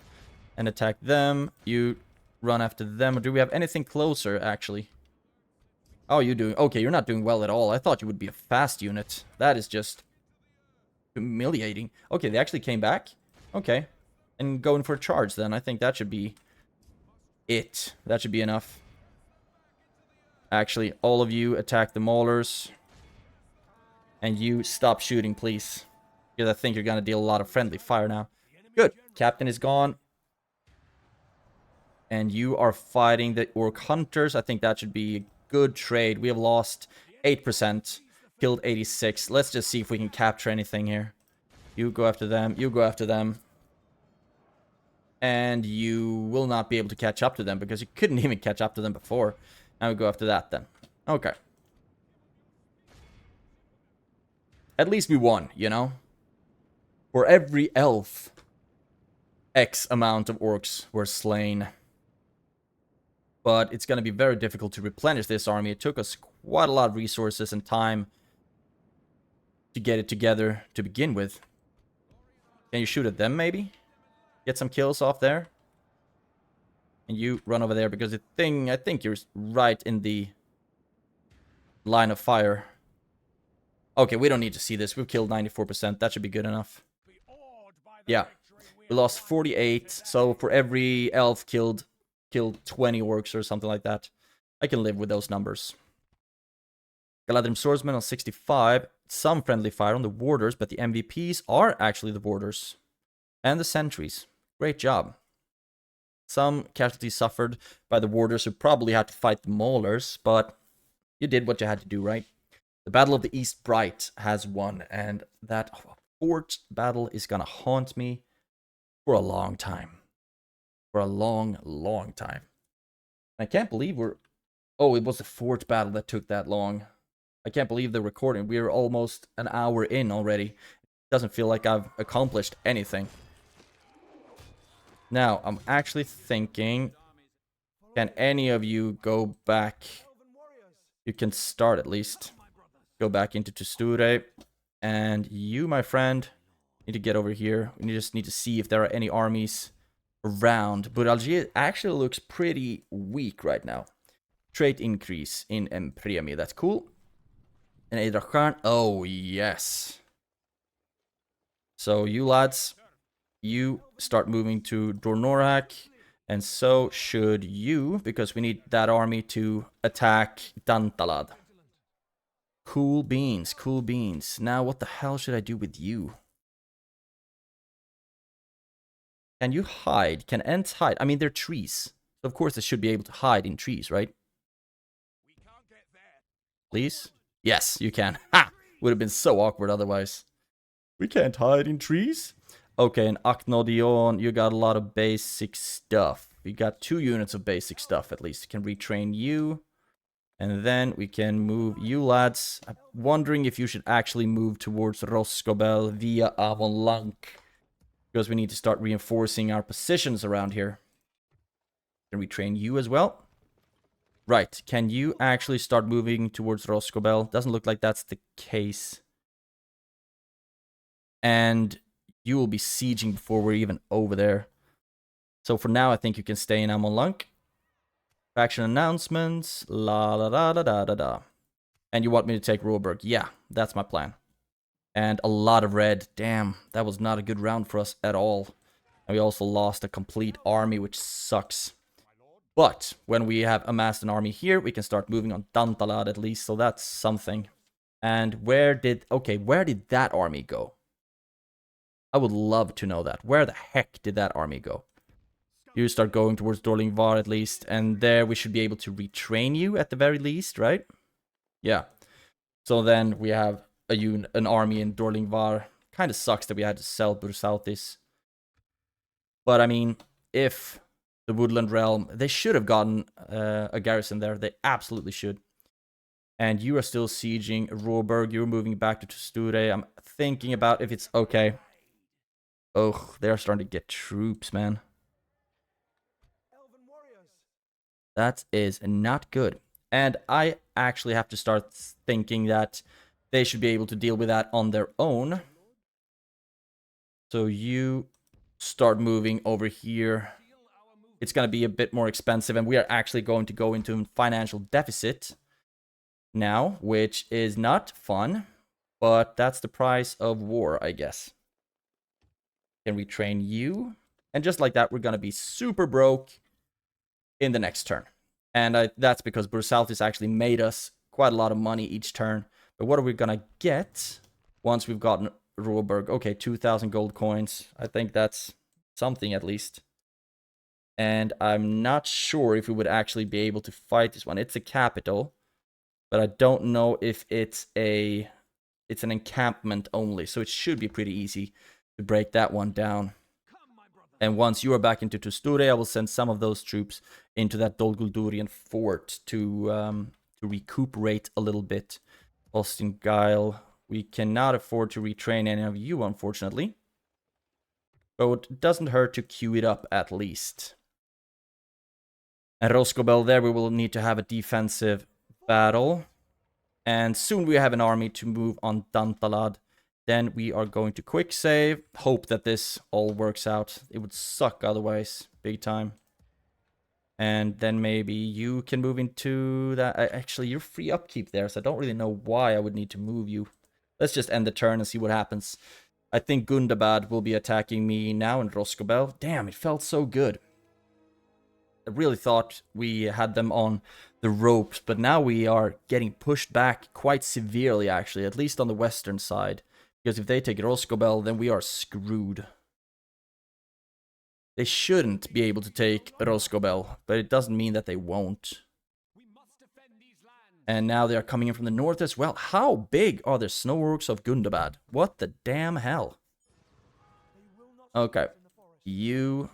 and attack them. You run after them. Do we have anything closer, actually? Oh, you're doing... Okay, you're not doing well at all. I thought you would be a fast unit. That is just humiliating. Okay, they actually came back. Okay. And going for a charge, then. I think that should be it. That should be enough. Actually, all of you attack the maulers. And you stop shooting, please. Because I think you're going to deal a lot of friendly fire now. Good. Captain is gone. And you are fighting the Orc Hunters. I think that should be a good trade. We have lost 8%. Killed 86. Let's just see if we can capture anything here. You go after them. You go after them. And you will not be able to catch up to them. Because you couldn't even catch up to them before. Now we go after that then. Okay. At least we won, you know? For every elf, X amount of orcs were slain. But it's going to be very difficult to replenish this army. It took us quite a lot of resources and time to get it together to begin with. Can you shoot at them, maybe? Get some kills off there? And you run over there, because I think you're right in the line of fire. Okay, we don't need to see this. We've killed 94%. That should be good enough. Yeah. We lost 48, so for every elf killed 20 orcs or something like that. I can live with those numbers. Galadhrim swordsman on 65. Some friendly fire on the warders, but the MVPs are actually the warders. And the sentries. Great job. Some casualties suffered by the warders, who probably had to fight the maulers, but you did what you had to do, right? The Battle of the East Bright has won, and that fort battle is gonna haunt me for a long time. For a long, long time. I can't believe we're... Oh, it was the fort battle that took that long. I can't believe the recording. We're almost an hour in already. It doesn't feel like I've accomplished anything. Now, I'm actually thinking... Can any of you go back? You can start at least. Go back into Tusture. And you, my friend, need to get over here. We just need to see if there are any armies around. But Algiers actually looks pretty weak right now. Trait increase in Empremi. That's cool. And Edrachan. Oh, yes. So you lads, you start moving to Dornorak. And so should you, because we need that army to attack Dantalad. Cool beans, cool beans. Now what the hell should I do with you? Can you hide? Can Ents hide? I mean, they're trees. So of course they should be able to hide in trees, right? Please? Yes, you can. Ha! Would have been so awkward otherwise. We can't hide in trees? Okay, and Aknodion, you got a lot of basic stuff. We got 2 units of basic stuff at least. Can retrain you. And then we can move you lads. I'm wondering if you should actually move towards Roscobel via Avonlanc. Because we need to start reinforcing our positions around here. Can we train you as well? Right, can you actually start moving towards Roscobel? Doesn't look like that's the case. And you will be sieging before we're even over there. So for now, I think you can stay in Avonlanc. Faction announcements, la la da da da da da. And you want me to take Roeburg? Yeah, that's my plan. And a lot of red. Damn, that was not a good round for us at all. And we also lost a complete army, which sucks. But when we have amassed an army here, we can start moving on Dantalad at least, so that's something. And where did that army go? I would love to know that. Where the heck did that army go? You start going towards Dorlingvar at least, and there we should be able to retrain you at the very least, right? Yeah. So then we have an army in Dorlingvar. Kind of sucks that we had to sell Bursauthis. But I mean, if the Woodland Realm, they should have gotten a garrison there. They absolutely should. And you are still sieging Roeburg. You're moving back to Tusture. I'm thinking about if it's okay. Oh, they're starting to get troops, man. That is not good. And I actually have to start thinking that they should be able to deal with that on their own. So you start moving over here. It's going to be a bit more expensive, and we are actually going to go into a financial deficit now, which is not fun, but that's the price of war, I guess. Can we train you? And just like that, we're going to be super broke in the next turn. And that's because Bursauthis actually made us quite a lot of money each turn. But what are we going to get once we've gotten Roeburg? Okay, 2,000 gold coins. I think that's something at least. And I'm not sure if we would actually be able to fight this one. It's a capital, but I don't know if it's an encampment only. So it should be pretty easy to break that one down. And once you are back into Tusture, I will send some of those troops into that Dol Gul'Durian fort to recuperate a little bit. Austin Guile, we cannot afford to retrain any of you, unfortunately. But it doesn't hurt to queue it up at least. And Roscobel, there we will need to have a defensive battle. And soon we have an army to move on Dantalad. Then we are going to quick save. Hope that this all works out. It would suck otherwise. Big time. And then maybe you can move into that. Actually, you're free upkeep there, so I don't really know why I would need to move you. Let's just end the turn and see what happens. I think Gundabad will be attacking me now in Roscobel. Damn, it felt so good. I really thought we had them on the ropes, but now we are getting pushed back quite severely, actually, at least on the western side. Because if they take Roscobel, then we are screwed. They shouldn't be able to take Roscobel, but it doesn't mean that they won't. And now they are coming in from the north as well. How big are the snow orcs of Gundabad? What the damn hell? Okay. You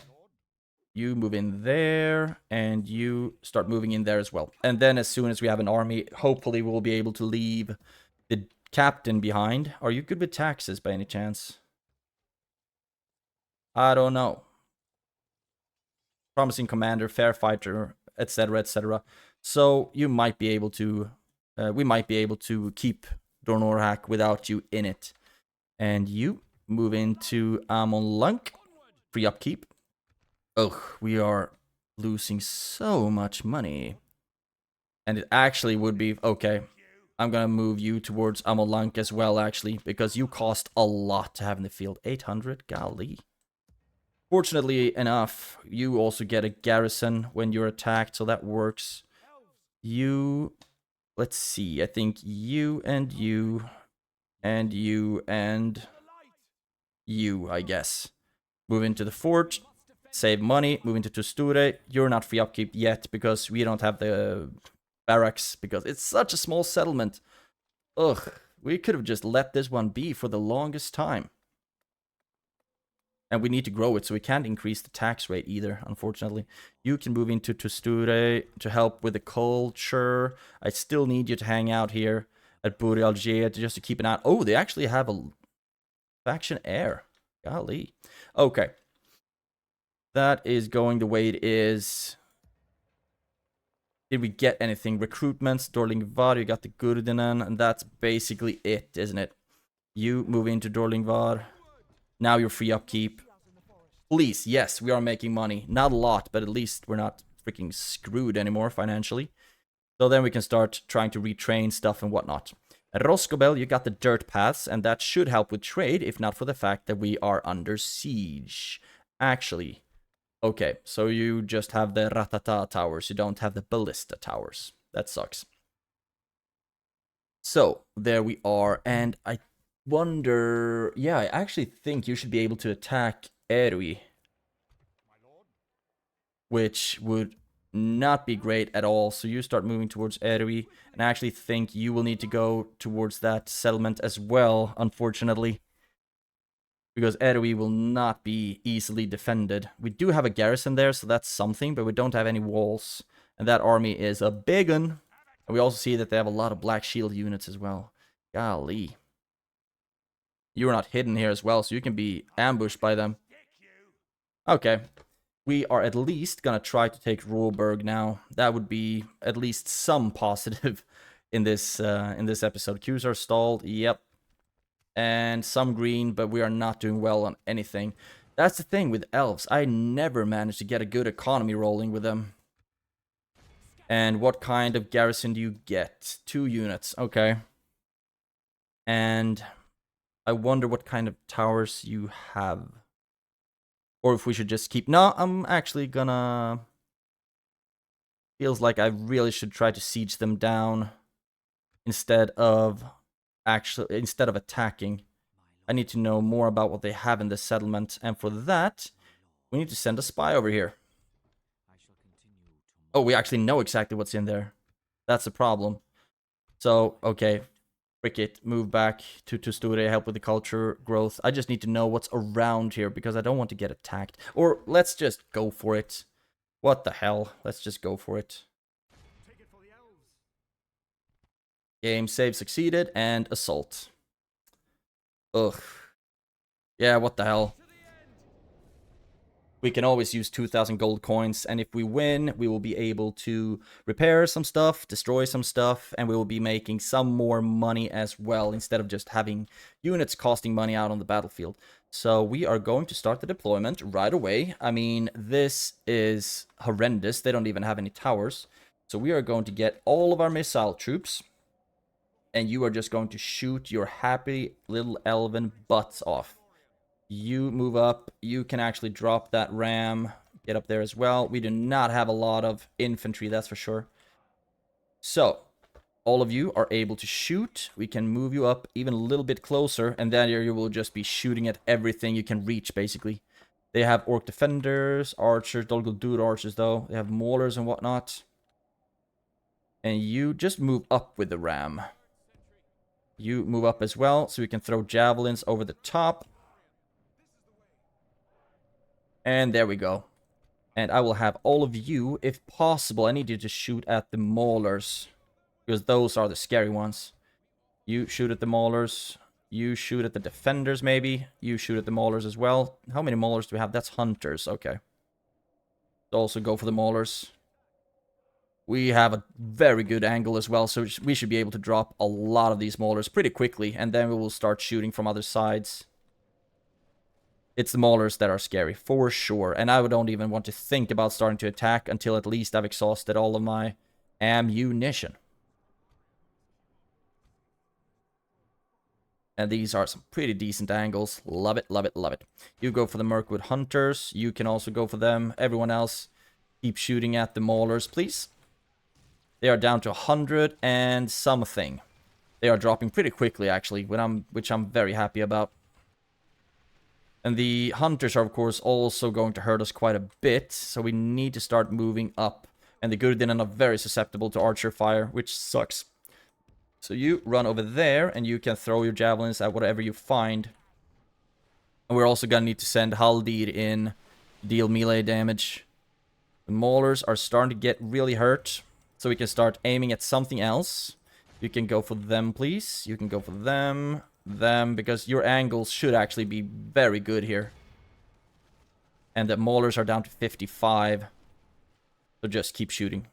move in there, and you start moving in there as well. And then as soon as we have an army, hopefully we'll be able to leave the captain behind. Are you good with taxes by any chance? I don't know. Promising commander, fair fighter, etc., etc. So you might be able to, we might be able to keep Dornorhak without you in it. And you move into Amon Lunk, free upkeep. Ugh, we are losing so much money. And it actually would be... Okay, I'm gonna move you towards Amolank as well, actually, because you cost a lot to have in the field. 800? Golly. Fortunately enough, you also get a garrison when you're attacked, so that works. You... Let's see, I think you and you... And you and... You, I guess. Move into the fort. Save money, move into Tusture. You're not free upkeep yet because we don't have the barracks because it's such a small settlement. Ugh, we could have just let this one be for the longest time. And we need to grow it, so we can't increase the tax rate either, unfortunately. You can move into Tusture to help with the culture. I still need you to hang out here at Burialger just to keep an eye. Oh, they actually have a faction heir. Golly. Okay. That is going the way it is. Did we get anything? Recruitments, Dorlingvar, you got the Gurdinen, and that's basically it, isn't it? You move into Dorlingvar. Now you're free upkeep. Please, yes, we are making money. Not a lot, but at least we're not freaking screwed anymore financially. So then we can start trying to retrain stuff and whatnot. At Roscobel, you got the dirt paths, and that should help with trade, if not for the fact that we are under siege. Actually... Okay, so you just have the Ratata towers, you don't have the Ballista towers. That sucks. So, there we are, and I wonder... Yeah, I actually think you should be able to attack Erui. Which would not be great at all, so you start moving towards Erui, and I actually think you will need to go towards that settlement as well, unfortunately. Because Erui will not be easily defended. We do have a garrison there, so that's something, but we don't have any walls. And that army is a big one. And we also see that they have a lot of Black Shield units as well. Golly. You're not hidden here as well, so you can be ambushed by them. Okay. We are at least gonna try to take Råberg now. That would be at least some positive in this episode. Queues are stalled. Yep. And some green, but we are not doing well on anything. That's the thing with elves. I never managed to get a good economy rolling with them. And what kind of garrison do you get? 2 units, okay. And I wonder what kind of towers you have. Or if we should just keep... No, I'm actually gonna... Feels like I really should try to siege them down instead of attacking. I need to know more about what they have in this settlement, and for that, we need to send a spy over here. Oh, we actually know exactly what's in there. That's the problem. So, okay, frick it, move back to Tusture, help with the culture growth. I just need to know what's around here, because I don't want to get attacked. Or, let's just go for it. What the hell? Let's just go for it. Game save succeeded, and assault. Ugh. Yeah, what the hell. We can always use 2,000 gold coins, and if we win, we will be able to repair some stuff, destroy some stuff, and we will be making some more money as well, instead of just having units costing money out on the battlefield. So we are going to start the deployment right away. I mean, this is horrendous. They don't even have any towers. So we are going to get all of our missile troops, and you are just going to shoot your happy little elven butts off. You move up. You can actually drop that ram. Get up there as well. We do not have a lot of infantry, that's for sure. So, all of you are able to shoot. We can move you up even a little bit closer, and then you will just be shooting at everything you can reach, basically. They have orc defenders, archers, Dol Guldur archers, though. They have maulers and whatnot. And you just move up with the ram. You move up as well, so we can throw javelins over the top. And there we go. And I will have all of you, if possible, I need you to shoot at the maulers, because those are the scary ones. You shoot at the maulers. You shoot at the defenders, maybe. You shoot at the maulers as well. How many maulers do we have? That's hunters. Okay. Also go for the maulers. We have a very good angle as well, so we should be able to drop a lot of these maulers pretty quickly, and then we will start shooting from other sides. It's the maulers that are scary, for sure. And I don't even want to think about starting to attack until at least I've exhausted all of my ammunition. And these are some pretty decent angles. Love it, love it, love it. You go for the Mirkwood Hunters. You can also go for them. Everyone else, keep shooting at the maulers, please. They are down to 100 and something. They are dropping pretty quickly, actually, which I'm very happy about. And the hunters are, of course, also going to hurt us quite a bit, so we need to start moving up. And the Gurdinen are very susceptible to archer fire, which sucks. So you run over there, and you can throw your javelins at whatever you find. And we're also gonna need to send Haldir in to deal melee damage. The maulers are starting to get really hurt, so we can start aiming at something else. You can go for them, please. You can go for them, because your angles should actually be very good here. And the maulers are down to 55. So just keep shooting.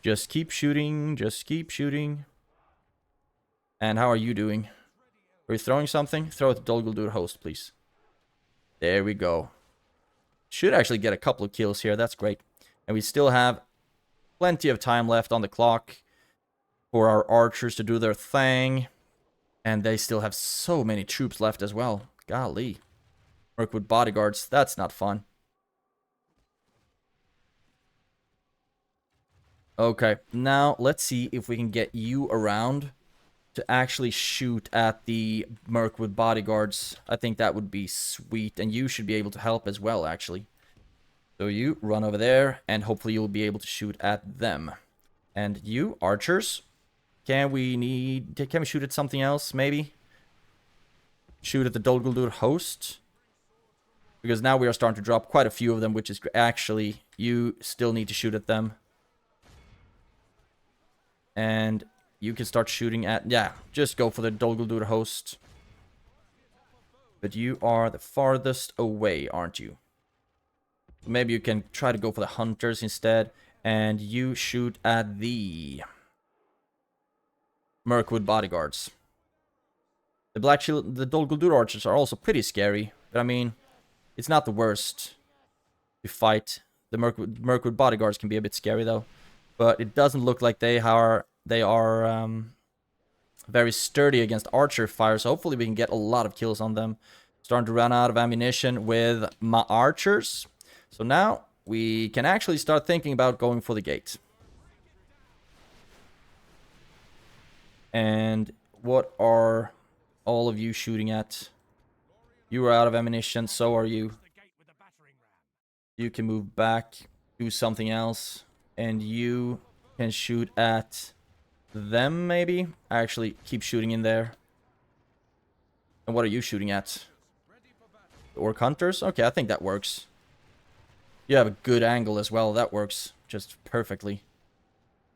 Just keep shooting, just keep shooting. And how are you doing? Are you throwing something? Throw at the Dol Guldur host, please. There we go. Should actually get a couple of kills here, that's great. And we still have plenty of time left on the clock for our archers to do their thing. And they still have so many troops left as well. Golly. Work with bodyguards. That's not fun. Okay. Now, let's see if we can get you around to actually shoot at the Mirkwood bodyguards. I think that would be sweet. And you should be able to help as well, actually. So you run over there, and hopefully you'll be able to shoot at them. And you, archers... Can we shoot at something else, maybe? Shoot at the Dol Guldur host? Because now we are starting to drop quite a few of them, which is actually, you still need to shoot at them. And you can start shooting at, yeah, just go for the Dol Guldur host. But you are the farthest away, aren't you? Maybe you can try to go for the hunters instead. And you shoot at the Mirkwood bodyguards. The Black Shield, the Dol Guldur archers are also pretty scary, but I mean, it's not the worst to fight. The Mirkwood bodyguards can be a bit scary though, but it doesn't look like they are very sturdy against archer fire. So hopefully we can get a lot of kills on them. Starting to run out of ammunition with my archers, so now we can actually start thinking about going for the gate. And what are all of you shooting at? You are out of ammunition, so are you. You can move back, do something else, and you can shoot at them, maybe? Actually, keep shooting in there. And what are you shooting at? Orc hunters? Okay, I think that works. You have a good angle as well, that works just perfectly.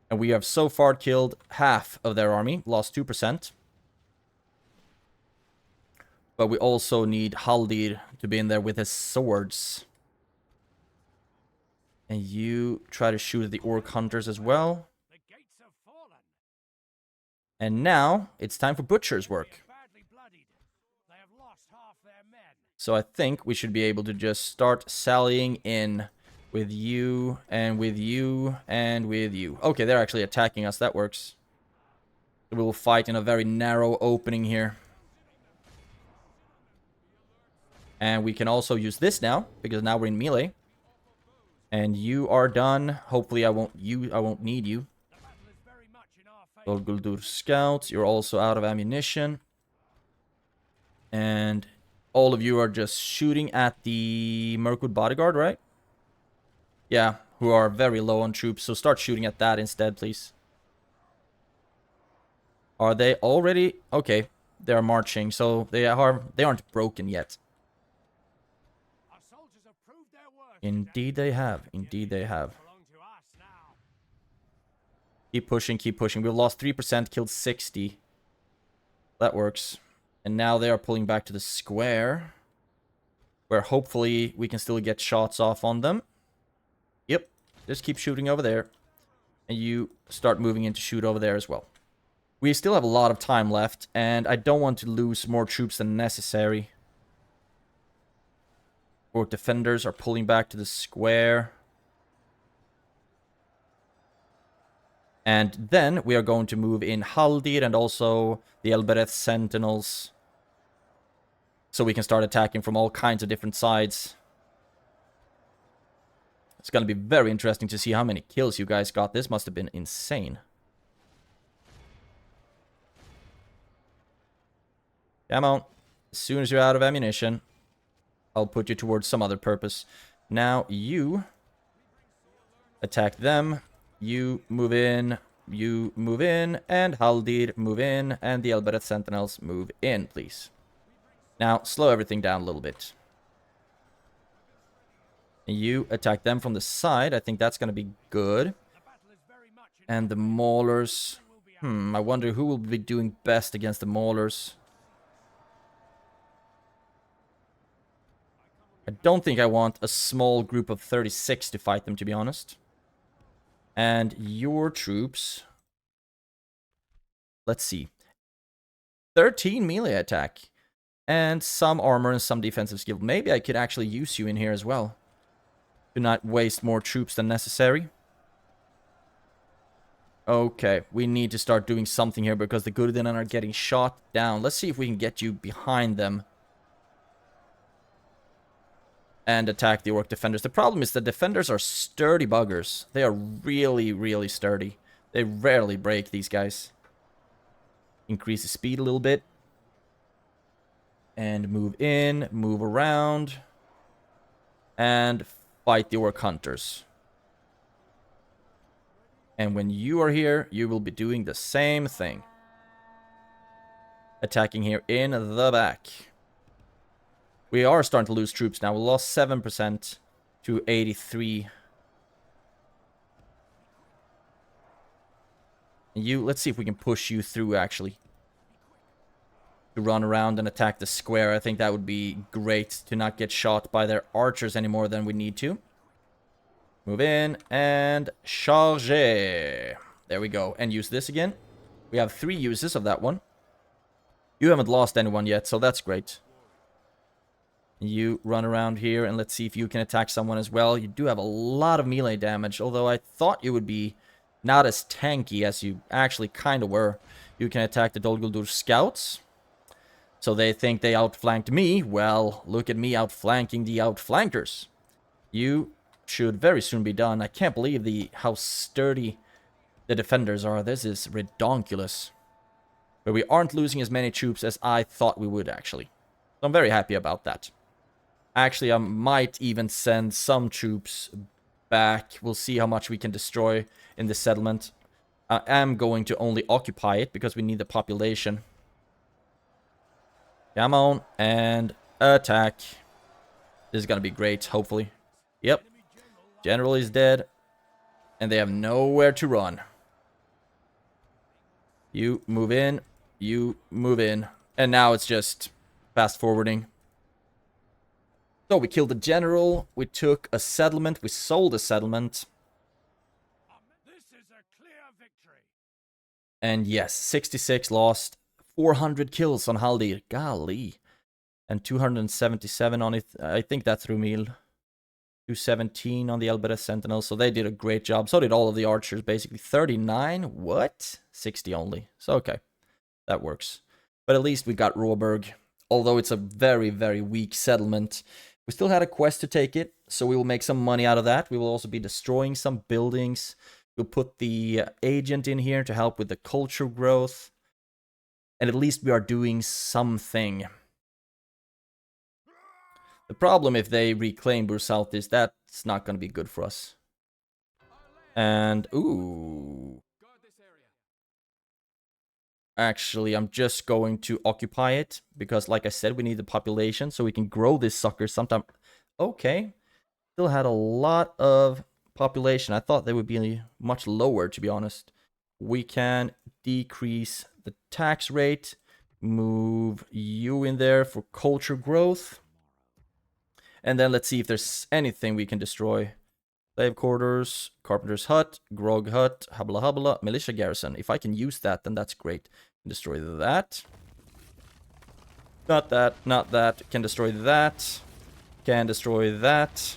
And we have so far killed half of their army, lost 2%. But we also need Haldir to be in there with his swords. And you try to shoot at the orc hunters as well. The gates have fallen. And now it's time for butcher's work. Badly bloodied. They have lost half their men. So I think we should be able to just start sallying in with you, and with you, and with you. Okay, they're actually attacking us. That works. We will fight in a very narrow opening here. And we can also use this now, because now we're in melee. And you are done. Hopefully I won't need you. The battle is very much in our favor. Guldur scouts, you're also out of ammunition. And all of you are just shooting at the Mirkwood bodyguard, right? Yeah, who are very low on troops, so start shooting at that instead, please. Are they already? Okay, they're marching, so they aren't broken yet. Our soldiers have proved their worth. Indeed they have. Indeed they have. Belong to us now. Keep pushing, keep pushing. We've lost 3%, killed 60. That works. And now they are pulling back to the square, where hopefully we can still get shots off on them. Yep, just keep shooting over there. And you start moving in to shoot over there as well. We still have a lot of time left, and I don't want to lose more troops than necessary. Orc defenders are pulling back to the square. And then we are going to move in Haldir and also the Elbereth Sentinels, so we can start attacking from all kinds of different sides. It's going to be very interesting to see how many kills you guys got. This must have been insane. Come on. As soon as you're out of ammunition, I'll put you towards some other purpose. Now you attack them. You move in, and Haldir move in, and the Elbereth Sentinels move in, please. Now, slow everything down a little bit. You attack them from the side. I think that's going to be good. And the Maulers. I wonder who will be doing best against the Maulers. I don't think I want a small group of 36 to fight them, to be honest. And your troops. Let's see. 13 melee attack. And some armor and some defensive skill. Maybe I could actually use you in here as well. Do not waste more troops than necessary. Okay, we need to start doing something here because the Gurdinan are getting shot down. Let's see if we can get you behind them. And attack the orc defenders. The problem is the defenders are sturdy buggers. They are really, really sturdy. They rarely break, these guys. Increase the speed a little bit. And move in, move around. And fight the orc hunters. And when you are here, you will be doing the same thing. Attacking here in the back. We are starting to lose troops now. We lost 7% to 83. And let's see if we can push you through, actually. To run around and attack the square. I think that would be great to not get shot by their archers any more than we need to. Move in and charge. There we go. And use this again. We have 3 uses of that one. You haven't lost anyone yet, so that's great. You run around here and let's see if you can attack someone as well. You do have a lot of melee damage, although I thought you would be not as tanky as you actually kind of were. You can attack the Dol Guldur scouts. So they think they outflanked me. Well, look at me outflanking the outflankers. You should very soon be done. I can't believe how sturdy the defenders are. This is redonkulous. But we aren't losing as many troops as I thought we would, actually. So I'm very happy about that. Actually, I might even send some troops back. We'll see how much we can destroy in this settlement. I am going to only occupy it because we need the population. Come on, and attack. This is going to be great, hopefully. Yep. General is dead. And they have nowhere to run. You move in. You move in. And now it's just Fast forwarding. So we killed the general, we took a settlement, we sold a settlement. This is a clear victory. And yes, 66 lost, 400 kills on Haldir, golly. And 277 on it, I think that's Rumil. 217 on the Elbereth Sentinel, so they did a great job. So did all of the archers, basically. 39? What? 60 only. So okay, that works. But at least we got Råberg. Although it's a very, very weak settlement. We still had a quest to take it, so we will make some money out of that. We will also be destroying some buildings. We'll put the agent in here to help with the culture growth. And at least we are doing something. The problem if they reclaim Bursouth is that's not going to be good for us. And, ooh. Actually, I'm just going to occupy it. Because, like I said, we need the population so we can grow this sucker sometime. Okay. Still had a lot of population. I thought they would be much lower, to be honest. We can decrease the tax rate. Move you in there for culture growth. And then let's see if there's anything we can destroy. Slave quarters, carpenter's hut, grog hut, hubla hubla, militia garrison. If I can use that, then that's great. Destroy that. Not that, not that. Can destroy that. Can destroy that.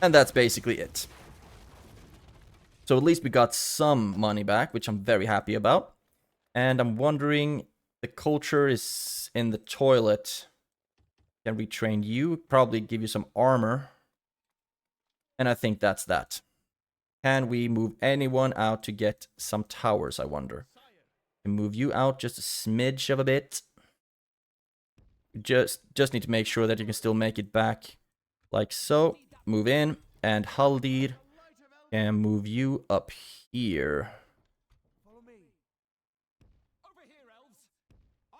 And that's basically it. So at least we got some money back, which I'm very happy about. And I'm wondering, the culture is in the toilet. Can retrain you, probably give you some armor. And I think that's that. Can we move anyone out to get some towers, I wonder? Can move you out just a smidge of a bit. Just need to make sure that you can still make it back. Like so. Move in. And Haldir can move you up here.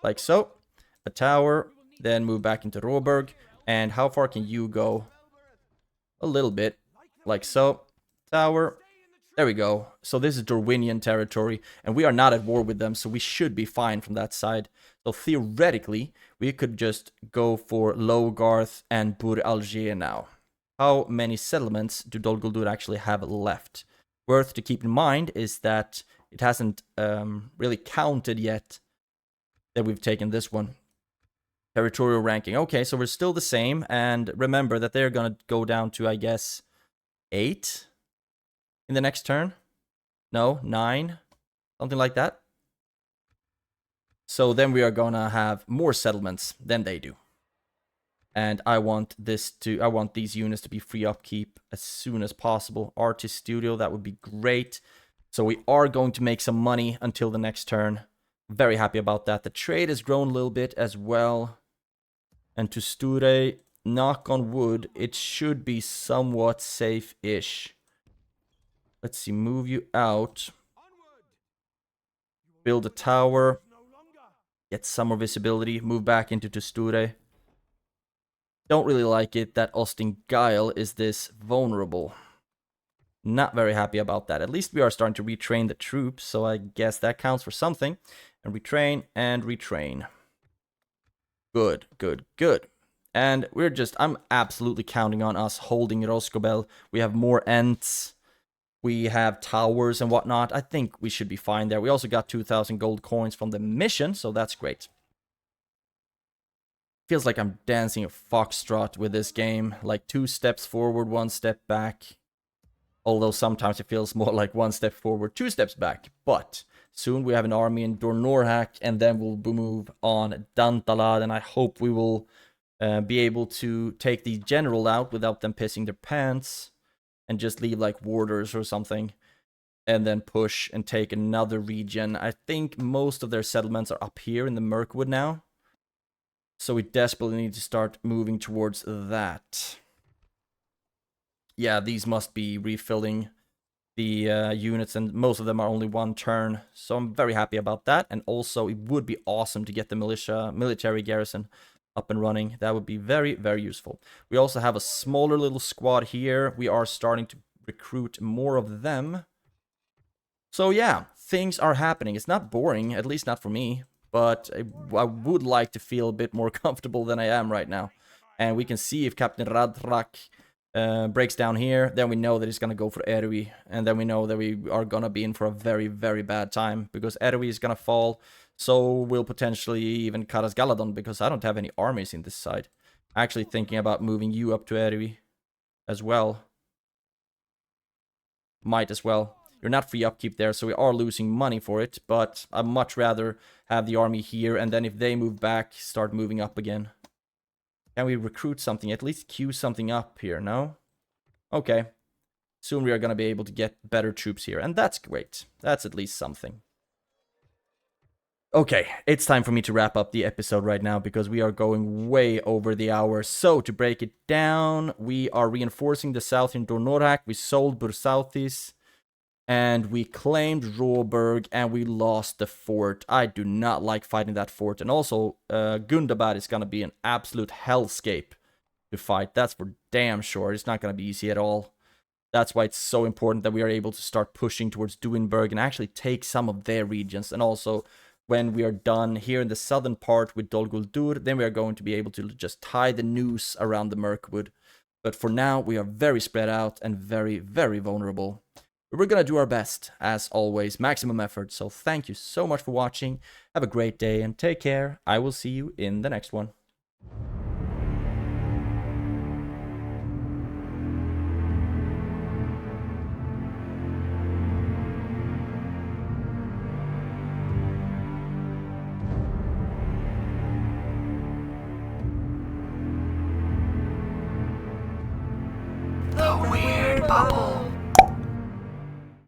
Like so. A tower. Then move back into Råberg. And how far can you go? A little bit. Like so. Tower. There we go. So this is Dorwinian territory. And we are not at war with them. So we should be fine from that side. So theoretically, we could just go for Logarth and Bur Alger now. How many settlements do Dol Guldur actually have left? Worth to keep in mind is that it hasn't really counted yet that we've taken this one. Territorial ranking. Okay, so we're still the same. And remember that they're going to go down to, I guess, 8 in the next turn. No, 9. Something like that. So then we are going to have more settlements than they do. And I want these units to be free upkeep as soon as possible. Artist Studio, that would be great. So we are going to make some money until the next turn. Very happy about that. The trade has grown a little bit as well. And to Sture, knock on wood, it should be somewhat safe-ish. Let's see, move you out. Build a tower. Get some more visibility. Move back into Tusture. Don't really like it that Ostingeil is this vulnerable. Not very happy about that. At least we are starting to retrain the troops, so I guess that counts for something. And retrain and retrain. Good, good, good. And I'm absolutely counting on us holding Roscobel. We have more Ents. We have towers and whatnot. I think we should be fine there. We also got 2,000 gold coins from the mission, so that's great. Feels like I'm dancing a foxtrot with this game. Like 2 steps forward, 1 step back. Although sometimes it feels more like 1 step forward, 2 steps back. But soon we have an army in Dornorhak, and then we'll move on Dantalad, and I hope we will be able to take the general out without them pissing their pants, and just leave like warders or something, and then push and take another region. I think most of their settlements are up here in the Mirkwood now, so we desperately need to start moving towards that. Yeah, these must be refilling the units, and most of them are only 1 turn, so I'm very happy about that. And also it would be awesome to get the military garrison up and running. That would be very, very useful. We also have a smaller little squad here. We are starting to recruit more of them. So yeah, things are happening. It's not boring, at least not for me. but I would like to feel a bit more comfortable than I am right now. And we can see if Captain Radrak breaks down here, then we know that he's gonna go for Erwi, and then we know that we are gonna be in for a very, very bad time, because Erwi is gonna fall, so will potentially even Caras Galadon, because I don't have any armies in this side. Actually thinking about moving you up to Erwi as well. Might as well. You're not free upkeep there, so we are losing money for it, but I'd much rather have the army here, and then if they move back, start moving up again. Can we recruit something? At least queue something up here, no? Okay. Soon we are going to be able to get better troops here, and that's great. That's at least something. Okay, it's time for me to wrap up the episode right now, because we are going way over the hour. So, to break it down, we are reinforcing the south in Dornorak, we sold Bursauthis, and we claimed Råberg, and we lost the fort. I do not like fighting that fort, and also, Gundabad is gonna be an absolute hellscape to fight. That's for damn sure. It's not gonna be easy at all. That's why it's so important that we are able to start pushing towards Duinburg and actually take some of their regions, and also when we are done here in the southern part with Dol Guldur, then we are going to be able to just tie the noose around the Mirkwood. But for now, we are very spread out and very, very vulnerable. We're gonna do our best, as always, maximum effort. So thank you so much for watching. Have a great day and take care. I will see you in the next one. The Weird Bubble.